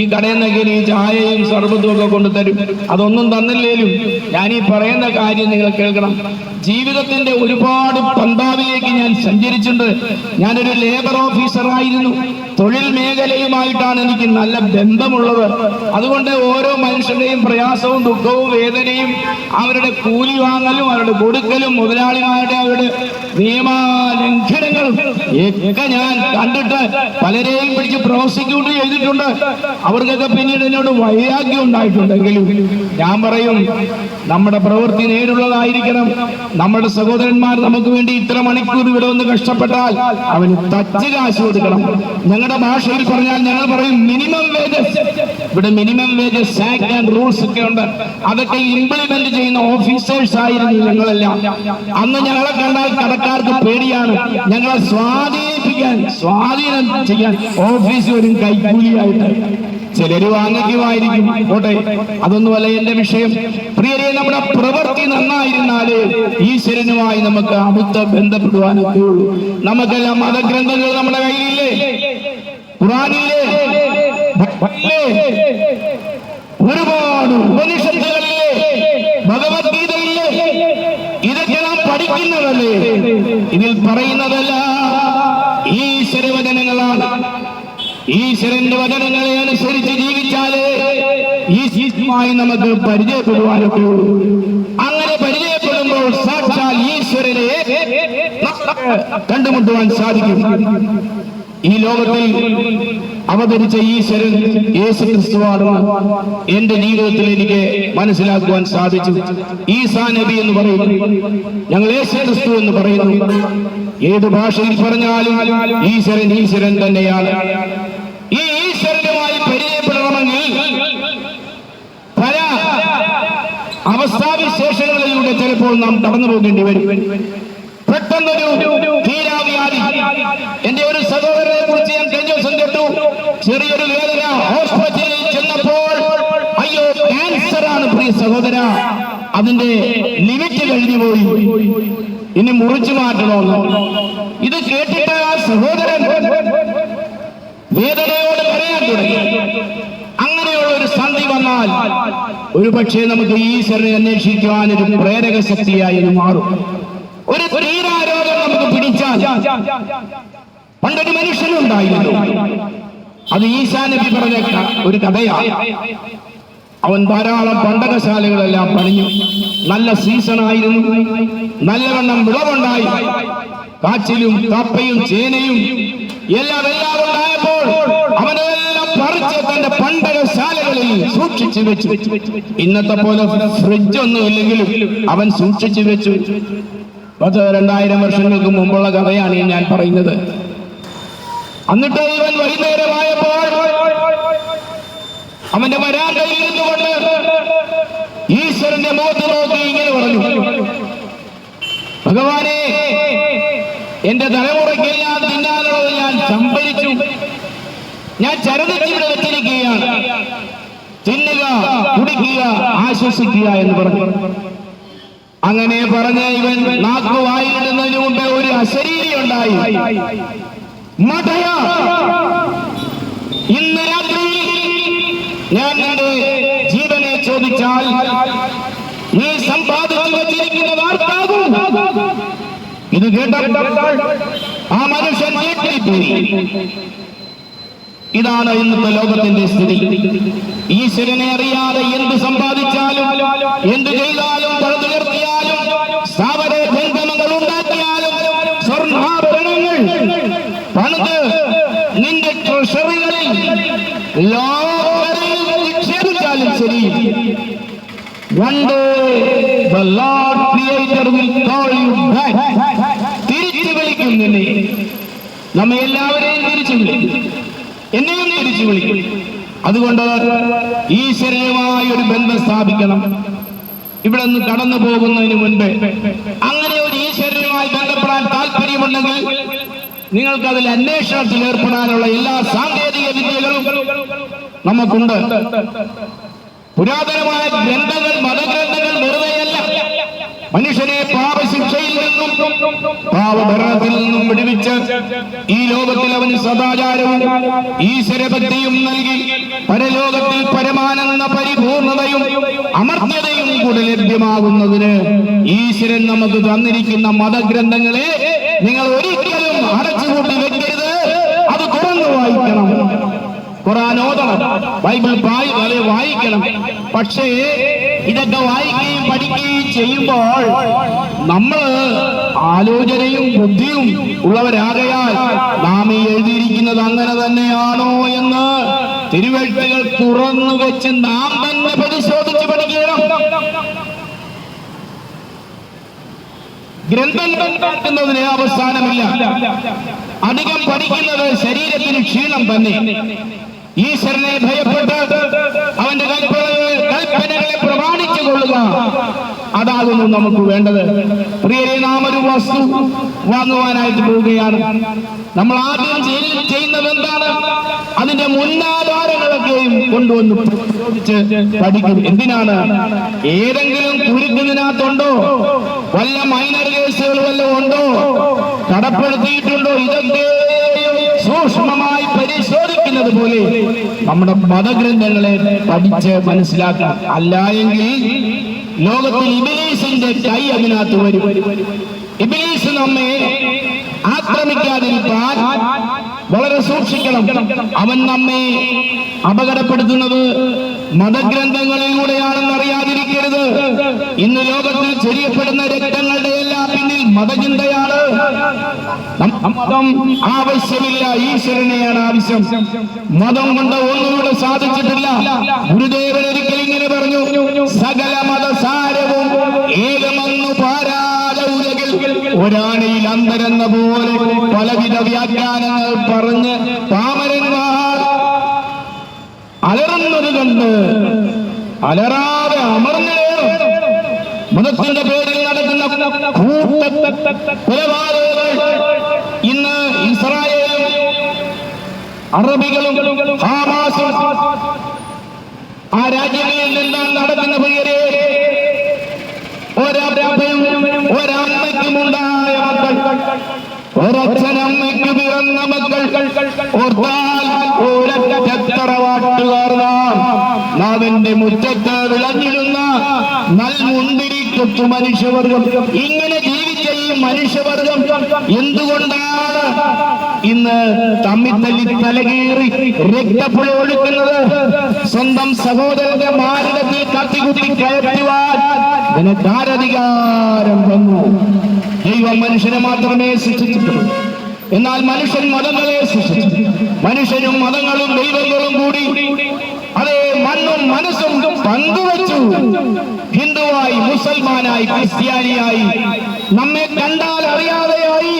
ഈ കടയിൽ നിന്നൊക്കെ ഈ ചായയും സർബത്തും ഒക്കെ കൊണ്ടുതരും. അതൊന്നും തന്നില്ലേലും ഞാൻ ഈ പറയുന്ന കാര്യം നിങ്ങൾ കേൾക്കണം. ജീവിതത്തിന്റെ ഒരുപാട് പന്താവിലേക്ക് ഞാൻ സഞ്ചരിച്ചിട്ടുണ്ട്. ഞാനൊരു ലേബർ ഓഫീസറായിരുന്നു. തൊഴിൽ മേഖലയുമായിട്ടാണ് എനിക്ക് നല്ല ബന്ധമുള്ളത്. അതുകൊണ്ട് ഓരോ മനുഷ്യരുടെയും പ്രയാസവും ദുഃഖവും വേദനയും അവരുടെ കൂലി വാങ്ങലും അവരുടെ കൊടുക്കലും മുതലാളിമാരുടെ അവരുടെ നിയമലംഘനങ്ങളും ഒക്കെ ഞാൻ കണ്ടിട്ട് പലരെയും പിടിച്ച് പ്രോസിക്യൂട്ട് ചെയ്തിട്ടുണ്ട്. അവർക്കൊക്കെ പിന്നീട് എന്നോട് വൈരാഗ്യം ഉണ്ടായിട്ടുണ്ടെങ്കിലും ഞാൻ പറയും, നമ്മുടെ പ്രവൃത്തി നേരുള്ളതായിരിക്കണം. നമ്മുടെ സഹോദരന്മാർ നമുക്ക് വേണ്ടി ഇത്ര മണിക്കൂർ ഇവിടെ ഒന്ന് കഷ്ടപ്പെട്ടാൽ അവന് തച്ച് കാശ് കൊടുക്കണം. ഞങ്ങളുടെ ഭാഷയിൽ പറഞ്ഞാൽ ഞങ്ങൾ പറയും മിനിമം വേജസ്. ഇവിടെ minimum wages act and rules ഒക്കെ ഉണ്ട്. അതൊക്കെ ഇംപ്ലിമെന്റ് ചെയ്യുന്ന ഓഫീസേഴ്സ് ആയിരുന്നു ഞങ്ങളെല്ലാം. അന്ന് ഞങ്ങളെ കണ്ടാൽ കടക്കാർക്ക് പേടിയാണ്. ഞങ്ങളെ സ്വാധീനം ചെയ്യാൻ ഓഫീസ് വരും കൈക്കൂലിയായിട്ട്. ചിലര് വാങ്ങിക്കുമായിരിക്കും, പോട്ടെ, അതൊന്നുമല്ല എന്റെ വിഷയം. പ്രിയരെ, നമ്മുടെ പ്രവൃത്തി നന്നായിരുന്നാലേ ഈശ്വരനുമായി നമുക്ക് അടുത്ത് ബന്ധപ്പെടുവാനൊക്കെ ഉള്ളൂ. നമുക്കെല്ലാം മതഗ്രന്ഥങ്ങൾ നമ്മുടെ കയ്യിലില്ലേ? ഖുർആനില്ലേ? ഒരുപാട് ഉപനിഷത്തുകളില്ലേ? ഭഗവത്ഗീതയില്ലേ? ഇതൊക്കെ നാം പഠിക്കുന്നതല്ലേ? ഇതിൽ പറയുന്നതല്ല ഈശ്വരവചനങ്ങളാണ്. ഈശ്വരന്റെ വചനങ്ങളെ അനുസരിച്ച് ജീവിച്ചാലേ ഈശ്വരമായി നമുക്ക് പരിചയപ്പെടുവാനൊക്കെ ഉള്ളൂ. അങ്ങനെ പരിചയപ്പെടുമ്പോൾ സാക്ഷാൽ ഈശ്വരനെ കണ്ടുമുട്ടുവാൻ സാധിക്കും. ഈ ലോകത്തിൽ അവതരിച്ച ഈശ്വരൻ യേശുക്രിസ്തുവാണെന്ന് എന്റെ ജീവിതത്തിൽ എനിക്ക് മനസ്സിലാക്കുവാൻ സാധിച്ചു. ഈസാ നബി എന്ന് പറയുന്നു, ഞങ്ങൾ യേശുക്രിസ്തു എന്ന് പറയുന്നു. ഏത് ഭാഷയിൽ പറഞ്ഞാലും ഈശ്വരൻ തന്നെയാണ്. ഈ ഈശ്വരനുമായി പരിചയപ്പെടണമെങ്കിൽ പല അവസ്ഥാവിശേഷങ്ങളിലൂടെ ചിലപ്പോൾ നാം കടന്നു പോകേണ്ടി വരും. പെട്ടെന്നൊരു തീരാവ്യാധി. എന്റെ ഒരു സഹോദരനെ കുറിച്ച് ഞാൻ കഴിഞ്ഞ ദിവസം കേട്ടു. ചെറിയൊരു വേദന സഹോദര, അതിന്റെ ലിമിറ്റ് കഴിഞ്ഞു പോയി, ഇനി മുറിച്ചു മാറ്റണമെന്ന്. ഇത് കേട്ടിട്ട് ആ സഹോദരൻ വേദനയോട് കരയാൻ തുടങ്ങി. അങ്ങനെയുള്ള ഒരു സന്ധി വന്നാൽ ഒരു പക്ഷേ നമുക്ക് ഈശ്വരനെ അന്വേഷിക്കുവാൻ ഒരു പ്രേരക ശക്തിയായി മാറും. ഒരു തീരാരോഗം നമുക്ക് പിടിച്ചാൽ, പണ്ടൊരു മനുഷ്യനുണ്ടായിരുന്നു, അത് ഈസാ നബി പറഞ്ഞ ഒരു കഥയാണ്. അവൻ ധാരാളം പണ്ടകശാലകളെല്ലാം പണിഞ്ഞു. നല്ല സീസണായിരുന്നു, നല്ലവണ്ണം വിളവുണ്ടായി. കാച്ചിലും കപ്പയും ചേനയും എല്ലാം ഉണ്ടായപ്പോൾ അവനെല്ലാം പറിച്ച് തന്റെ പണ്ടകശാലകളിൽ സൂക്ഷിച്ചു വെച്ചു. ഇന്നത്തെ പോലെ ഫ്രിഡ്ജ് ഒന്നും ഇല്ലെങ്കിലും അവൻ സൂക്ഷിച്ചു വെച്ചു. 2000 വർഷങ്ങൾക്ക് മുമ്പുള്ള കഥയാണ് ഞാൻ പറയുന്നത്. എന്നിട്ട് ഇവൻ വൈകുന്നേരമായപ്പോൾ അവന്റെ വരാന്തയിൽ ഇരുന്നുകൊണ്ട് ഈശ്വരന്റെ മുഖത്ത് നോക്കി ഇങ്ങനെ പറഞ്ഞു: ഭഗവാനെ, എന്റെ തലമുറയ്ക്കെല്ലാം തിന്നാനുള്ളത് ഞാൻ സംഭരിച്ചു, ഞാൻ ചരടിച്ചിവിടെ വെച്ചിരിക്കുകയാണ്, തിന്നുക, കുടിക്കുക, ആശ്വസിക്കുക എന്ന് പറഞ്ഞു. അങ്ങനെ പറഞ്ഞ ഇവൻ നാക്കു വായിടുന്നതിന് മുമ്പേ ഒരു അശരീരി ഉണ്ടായി. മഠയ, ഇന്ന് രാത്രി ഞാൻ നിന്റെ ജീവനെ ചോദിച്ചാൽ നീ സമ്പാദിച്ചു വച്ചിരിക്കുന്ന വാർത്താകും. ഇത് കേട്ടപ്പോൾ ആ മനുഷ്യൻ ഞെട്ടിപ്പോയി. ഇതാണ് ഇന്നത്തെ ലോകത്തിന്റെ സ്ഥിതി. ഈശ്വരനെ അറിയാതെ എന്ത് സമ്പാദിച്ചാലും, എന്ത് ചെയ്താലും, പടുത്തുയർത്തിയാലും, സ്ഥാവര ജംഗമങ്ങൾ ഉണ്ടാക്കിയാലും, സ്വർണ്ണാഭരണങ്ങൾ പണിത് നിന്റെ ട്രഷറികളിൽ ലോകറിൽ നിക്ഷേപിച്ചാലും ശരി, one day the Lord Creator will call you back. തിരിച്ചു വിളിക്കും നിന്നെ. നമ്മെ എല്ലാവരെയും തിരിച്ചു വിളിക്കും, എന്നെയും തിരിച്ചു വിളിക്കും. അതുകൊണ്ട് ഈശ്വരനുമായി ഒരു ബന്ധം സ്ഥാപിക്കണം. ഇവിടെ നിന്ന് കടന്നു പോകുന്നതിന് മുൻപ് അങ്ങനെ ഒരു ഈശ്വരനുമായി ബന്ധപ്പെടാൻ താല്പര്യമുണ്ടെങ്കിൽ നിങ്ങൾക്ക് അതിൽ അന്വേഷണത്തിൽ ഏർപ്പെടാനുള്ള എല്ലാ സാങ്കേതിക വിദ്യകളും നമുക്കുണ്ട്. പുരാതനമായ ഗ്രന്ഥങ്ങൾ, മതഗ്രന്ഥങ്ങൾ വെറുതെയല്ല. മനുഷ്യനെ പാപശിക്ഷയിൽ നിന്നും പാപഭരണത്തിൽ നിന്നും വിടുവിച്ച് ഈ ലോകത്തിൽ അവന് സദാചാരവും ഈശ്വരഭക്തിയും നൽകി പരലോകത്തിൽ പരമാനന്ദ പരിപൂർണതയും അമർത്യതയും കൂടെ ലഭ്യമാകുന്നതിന് ഈശ്വരൻ നമുക്ക് തന്നിരിക്കുന്ന മതഗ്രന്ഥങ്ങളെ നിങ്ങൾ ഒരിക്കലും അടച്ചുകൂട്ടി വെക്കരുത്. അത് തുറന്നു വായിക്കണം, ഖുർആൻ ഓതണം, ബൈബിൾ വായിക്കണം. പക്ഷേ ഇതൊക്കെ വായിക്കുകയും പഠിക്കുകയും ചെയ്യുമ്പോൾ നമ്മൾ ആലോചനയും ബുദ്ധിയും ഉള്ളവരാകയാൽ നാം ഈ എഴുതിയിരിക്കുന്നത് അങ്ങനെ തന്നെയാണോ എന്ന് തിരുവെഴുത്തുകൾ തുറന്നു വെച്ച് നാം തന്നെ പരിശോധിച്ച് പഠിക്കണം. ഗ്രന്ഥങ്ങൾ ഉണ്ടാക്കുന്നതിന് അവസാനമില്ല. അധികം പഠിക്കുന്നത് ശരീരത്തിന് ക്ഷീണം തന്നെ. ഈശ്വരനെ ഭയപ്പെട്ട് അവന്റെ കൽപ്പനകളെ പ്രമാണിച്ചു കൊള്ളുക, അതാകുന്നു നമുക്ക് വേണ്ടത്. പ്രിയരെ, നാം ഒരു വസ്തു വാങ്ങുവാനായിട്ട് പോവുകയാണ്. നമ്മൾ ആദ്യം ചെയ്യുന്നത് എന്താണ്? അതിന്റെ മുന്നാധാരങ്ങളൊക്കെയും കൊണ്ടുവന്ന് ചോദിച്ച് പഠിക്കും. എന്തിനാണ്? ഏതെങ്കിലും കുരുക്കുന്നതിനകത്തുണ്ടോ? വല്ല മൈനർ കേസുകൾ വല്ലതും ഉണ്ടോ? കടപ്പെടുത്തിയിട്ടുണ്ടോ? ഇതൊക്കെ സൂക്ഷ്മമായി പരിശോധിക്കുന്നത് പോലെ നമ്മുടെ മതഗ്രന്ഥങ്ങളെ പഠിച്ച് മനസ്സിലാക്കാം. അല്ല എങ്കിൽ ലോകത്തിൽ ഇബ്ലീസിന്റെ കൈ അതിനകത്ത് വരും. ഇബ്ലീസ് നമ്മെ ആക്രമിക്കാതിരിക്കാൻ വളരെ സൂക്ഷിക്കണം. അവൻ നമ്മെ അപകടപ്പെടുത്തുന്നത് മതഗ്രന്ഥങ്ങളിലൂടെയാണെന്ന് അറിയാതിരിക്കരുത്. ഇന്ന് ലോകത്തിൽ ചെറിയപ്പെടുന്ന രക്തങ്ങളുടെ എല്ലാം പിന്നിൽ മതചിന്തയാണ്. മതം ആവശ്യമില്ല, ഈശ്വരനെയാണ് ആവശ്യം. മതം കൊണ്ട് ഒന്നുകൂടെ സാധിച്ചിട്ടില്ല. ഗുരുദേവൻ ഒരിക്കൽ ഇങ്ങനെ പറഞ്ഞു: സകല മതസാരവും ഏകമെന്നു പാരാതെ ഉലകിൽ ഒരാണിയിൽ അന്തരെന്ന പോലെ പലവിധ വ്യാഖ്യാനങ്ങൾ പറഞ്ഞ് പാമരന്മാർ അലറുന്നത് കണ്ട് അലറാതെ അമർന്നേറും. മതത്തിന്റെ പേരിൽ നടക്കുന്ന കൊലപാതകങ്ങൾ ഇന്ന് ഇസ്രായേലും അറബികളും ഹമാസും ആ രാജ്യങ്ങളിൽ എന്താണ് നടക്കുന്ന പ്രിയരെ? ഒരപ്പനും ഒരമ്മയ്ക്കുമുണ്ടായ മക്കൾ, ഒരച്ഛനമ്മയ്ക്ക് പിറന്ന മക്കൾ ഓർത്താൽ ഒരൊറ്റത്തറവാട്ടുകാർ നാവിന്റെ മുറ്റത്ത് വിളഞ്ഞിടുന്ന നൽമുന്തിരിക്കൊത്തു മനുഷ്യവർഗം. ഇങ്ങനെ ജീവിച്ച ഈ മനുഷ്യവർഗം എന്തുകൊണ്ടാണ് ഇന്ന് തമ്മിത്തല്ലി തലകീറി രക്തപ്പുഴ ഒഴുക്കുന്നത്? സ്വന്തം സഹോദരന്റെ മാർഗത്തിൽ കത്തികുത്തി കയറ്റുവാൻ നിനക്കാരധികാരം തന്നു. ദൈവം മനുഷ്യനെ മാത്രമേ സൃഷ്ടിച്ചിട്ടുള്ളൂ. എന്നാൽ മനുഷ്യൻ മതങ്ങളെ സൃഷ്ടിച്ചു. മനുഷ്യനും മതങ്ങളും ദൈവങ്ങളും കൂടി അതേ മണ്ണും മനസ്സും പങ്കുവച്ചു. ഹിന്ദുവായി, മുസൽമാനായി, ക്രിസ്ത്യാനിയായി, നമ്മെ കണ്ടാൽ അറിയാതെയായി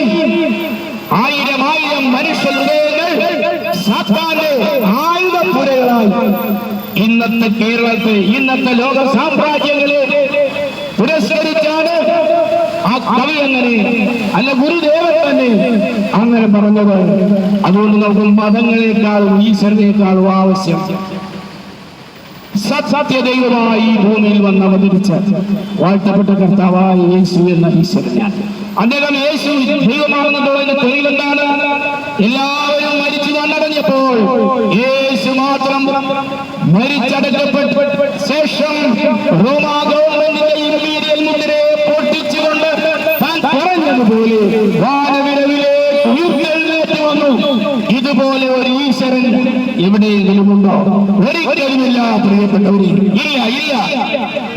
ആയിരം മനുഷ്യ ഹൃദയങ്ങൾ സാത്താന്റെ ആയുധപ്പുരകളായി ഇന്നത്തെ കേരളത്തെ, ഇന്നത്തെ ലോക സാമ്രാജ്യങ്ങളെ പുരസ്കരിച്ചാണ് ആ കവി അങ്ങനെ, അല്ല ഗുരുദേവൻ തന്നെ അങ്ങനെ പറഞ്ഞത്. അതുകൊണ്ട് നമുക്ക് മതങ്ങളെക്കാളും ഈശ്വരനേക്കാളും ആവശ്യം സത്യദൈവമായി ഈ ഭൂമിയിൽ വന്ന് അവതരിച്ച വാഴ്ത്തപ്പെട്ട കർത്താവായ യേശു എന്ന ഈശ്വരനാണ്. അദ്ദേഹം യേശു ദൈവമാണെന്നുള്ളതിന്റെ തെളിവെന്താണ്? എല്ലാവരും മരിച്ചു മണ്ണടഞ്ഞപ്പോൾ യേശു മാത്രം മരിച്ചടക്കപ്പെട്ട ശേഷം റോമാ ഗവൺമെന്റിന്റെ ഇമ്പീരിയൽ മുദ്രയെ പൊട്ടിച്ചുകൊണ്ട് താൻ പറഞ്ഞതുപോലെ വാനവിരവിലെ ഉയർത്തെഴുന്നേറ്റ് വന്നു. ഇതുപോലെ ഒരു ഈശ്വരൻ എവിടെയെങ്കിലും ഉണ്ടോ? ഒരിക്കലുമില്ല പ്രിയപ്പെട്ടവരെ, ഇല്ല.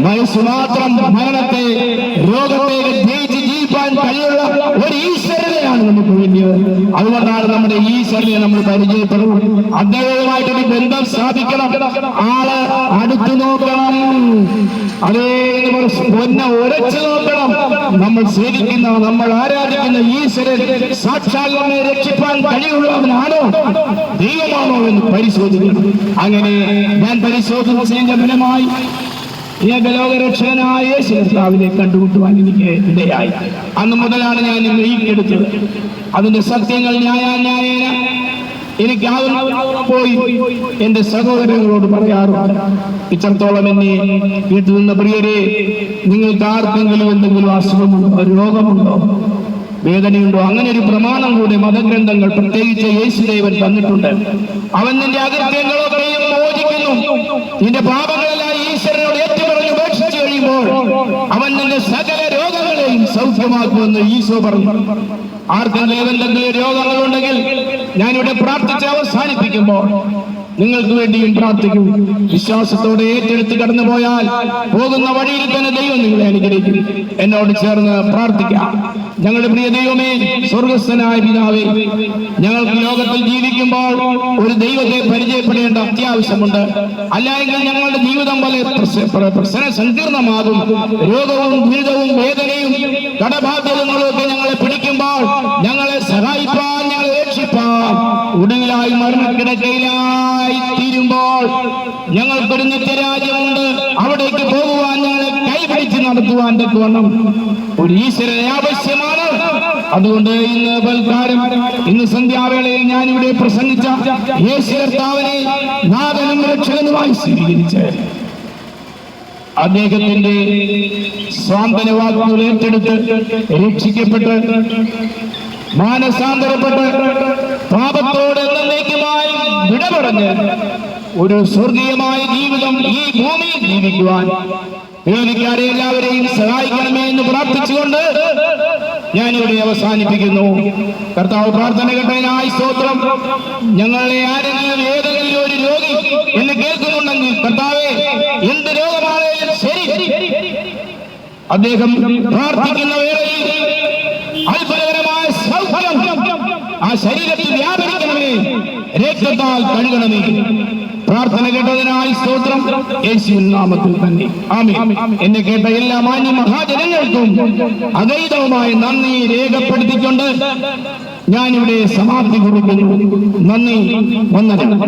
വയസ്സ് മാത്രം മരണത്തെ, രോഗത്തെ ജയിച്ച് ജീവിക്കാൻ കഴിയുള്ള ഒരു ഈശ്വരനെയാണ് നമുക്ക് വേണ്ടിയത്. അതുകൊണ്ടാണ് നമ്മുടെ ഈശ്വരനെ നമ്മൾ പരിചയപ്പെടും. അദ്ദേഹവുമായിട്ടൊരു ബന്ധം സ്ഥാപിക്കണം. ആള് അടുത്തു നോക്കണം. അതേ പൊന്നെ ഉരച്ചു നോക്കണം. നമ്മൾ സേവിക്കുന്ന, നമ്മൾ ആരാധിക്കുന്ന ഈശ്വരൻ സാക്ഷാൽ നമ്മെ രക്ഷിപ്പാൻ കഴിവുള്ളവനാണോ, ദൈവമാണോ എന്ന് പരിശോധിക്കണം. അങ്ങനെ ഞാൻ പരിശോധിച്ചതിന്റെ ഫലമായി ഏകലോകരക്ഷകനായ യേശു കർത്താവിനെ കണ്ടുമുട്ടുവാൻ എനിക്ക് ഇടയായി. അന്ന് മുതലാണ് ഞാൻ ഇന്ന് ഈക്കെടുത്തത്. അതിന്റെ സത്യങ്ങൾ ന്യായേന എനിക്ക് പോയി എന്റെ സഹോദരങ്ങളോട് പറയാറുണ്ട്. ഇത്രത്തോളം എന്നെ വീട്ടിൽ നിന്ന് പ്രിയരെ, നിങ്ങൾക്ക് ആർക്കെങ്കിലും എന്തെങ്കിലും അസുഖമുണ്ടോ, രോഗമുണ്ടോ, വേദനയുണ്ടോ, അങ്ങനെ ഒരു പ്രമാണം കൂടി മതഗ്രന്ഥങ്ങൾ പ്രത്യേകിച്ച് യേശുദേവൻ തന്നിട്ടുണ്ട്. അവൻ നിന്റെ അകൃത്യങ്ങളൊക്കെയും മോചിക്കുന്നു. നിന്റെ പാപങ്ങളെല്ലാം ഈശ്വരനോട് ഏറ്റുപറഞ്ഞ് ഉപേക്ഷിച്ചു കഴിയുമ്പോൾ അവൻ നിന്റെ സകല രോഗങ്ങളെയും സൗഖ്യമാക്കുമെന്ന് ഈശോ പറഞ്ഞു. ആർക്കെങ്കിലും എന്തെങ്കിലും രോഗങ്ങളുണ്ടെങ്കിൽ ഞാനിവിടെ പ്രാർത്ഥിച്ച് അവസാനിപ്പിക്കുമ്പോൾ നിങ്ങൾക്ക് വേണ്ടിയും പ്രാർത്ഥിക്കും. വിശ്വാസത്തോടെ ഏറ്റെടുത്ത് കടന്നു പോയാൽ പോകുന്ന വഴിയിൽ തന്നെ ദൈവം നിങ്ങളെ അനുഗ്രഹിക്കും. എന്നോട് ചേർന്ന് പ്രാർത്ഥിക്കാം. ഞങ്ങളുടെ പ്രിയ ദൈവമേ, സ്വർഗസ്ഥനായ പിതാവേ, ഞങ്ങൾക്ക് ലോകത്തിൽ ജീവിക്കുമ്പോൾ ഒരു ദൈവത്തെ പരിചയപ്പെടേണ്ട അത്യാവശ്യമുണ്ട്. അല്ലായെങ്കിൽ ഞങ്ങളുടെ ജീവിതം പോലെ പ്രശ്ന സങ്കീർണമാകും. രോഗവും ദുരിതവും വേദനയും കടബാധ്യതകളും ഒക്കെ ഞങ്ങളെ പിടിക്കുമ്പോൾ ഞങ്ങളെ സഹായിപ്പാൻ, ഞങ്ങളെ രക്ഷിപ്പാൻ, ഒടുവിലായി മരണക്കിടക്കയിലായി തീരുമ്പോൾ ഞങ്ങൾക്കൊരു നിത്യരാജ്യമുണ്ട്. അവിടേക്ക് പോകുവാൻ, ഞങ്ങളെ കൈപിടിച്ച് നടത്തുവാൻ തക്കവണ്ണം ഒരു ഈശ്വരനെ ആവശ്യമാണ്. അതുകൊണ്ട് ഇന്ന് ബൽക്കാരം, ഇന്ന് സന്ധ്യാവേളയിൽ ഞാനിവിടെ പ്രസംഗിച്ച യേശു കർത്താവിനെ നാഥനും രക്ഷകനുമായി സ്വീകരിച്ച് അദ്ദേഹത്തിന്റെ സ്വാന്തന വാക്കുകൾ ഏറ്റെടുത്ത് രക്ഷിക്കപ്പെട്ട് മാനസാന്തരപ്പെട്ട് പാപത്തോട് എന്നേക്കുമായി വിട പറഞ്ഞ് ഒരു സ്വർഗീയമായ ജീവിതം ഈ ഭൂമിയിൽ ജീവിക്കുവാൻ വേദിക്കാരെ എല്ലാവരെയും സഹായിക്കണമേ എന്ന് പ്രാർത്ഥിച്ചുകൊണ്ട് ഞാനിവിടെ അവസാനിപ്പിക്കുന്നു. കർത്താവ് പ്രാർത്ഥന കേട്ടതിനായി സ്തോത്രം. ഞങ്ങളെ ആരെങ്കിലും ഏതെങ്കിലും ഒരു രോഗി എന്ന് കേൾക്കുന്നുണ്ടെങ്കിൽ കർത്താവേ, എന്ത് രോഗമാണെങ്കിലും ശരി, അദ്ദേഹം പ്രാർത്ഥിക്കുന്ന വേളയിൽ അത്ഭുതകരമായ സൗഖ്യം ആ ശരീരത്തിൽ വ്യാപരിക്കണമേ, രക്തത്താൽ കഴുകണമേ. പ്രാർത്ഥന കേട്ടതിനായി സ്തോത്രം, യേശുവിൻ നാമത്തിൽ തന്നെ ആമേൻ. എന്നെ കേട്ട എല്ലാ മാന്യ മഹാജനങ്ങൾക്കും അഗൈതവുമായ നന്ദി രേഖപ്പെടുത്തിക്കൊണ്ട് ഞാനിവിടെ സമാപ്തി കുറിക്കുന്നു. നന്ദി, വന്ദനം.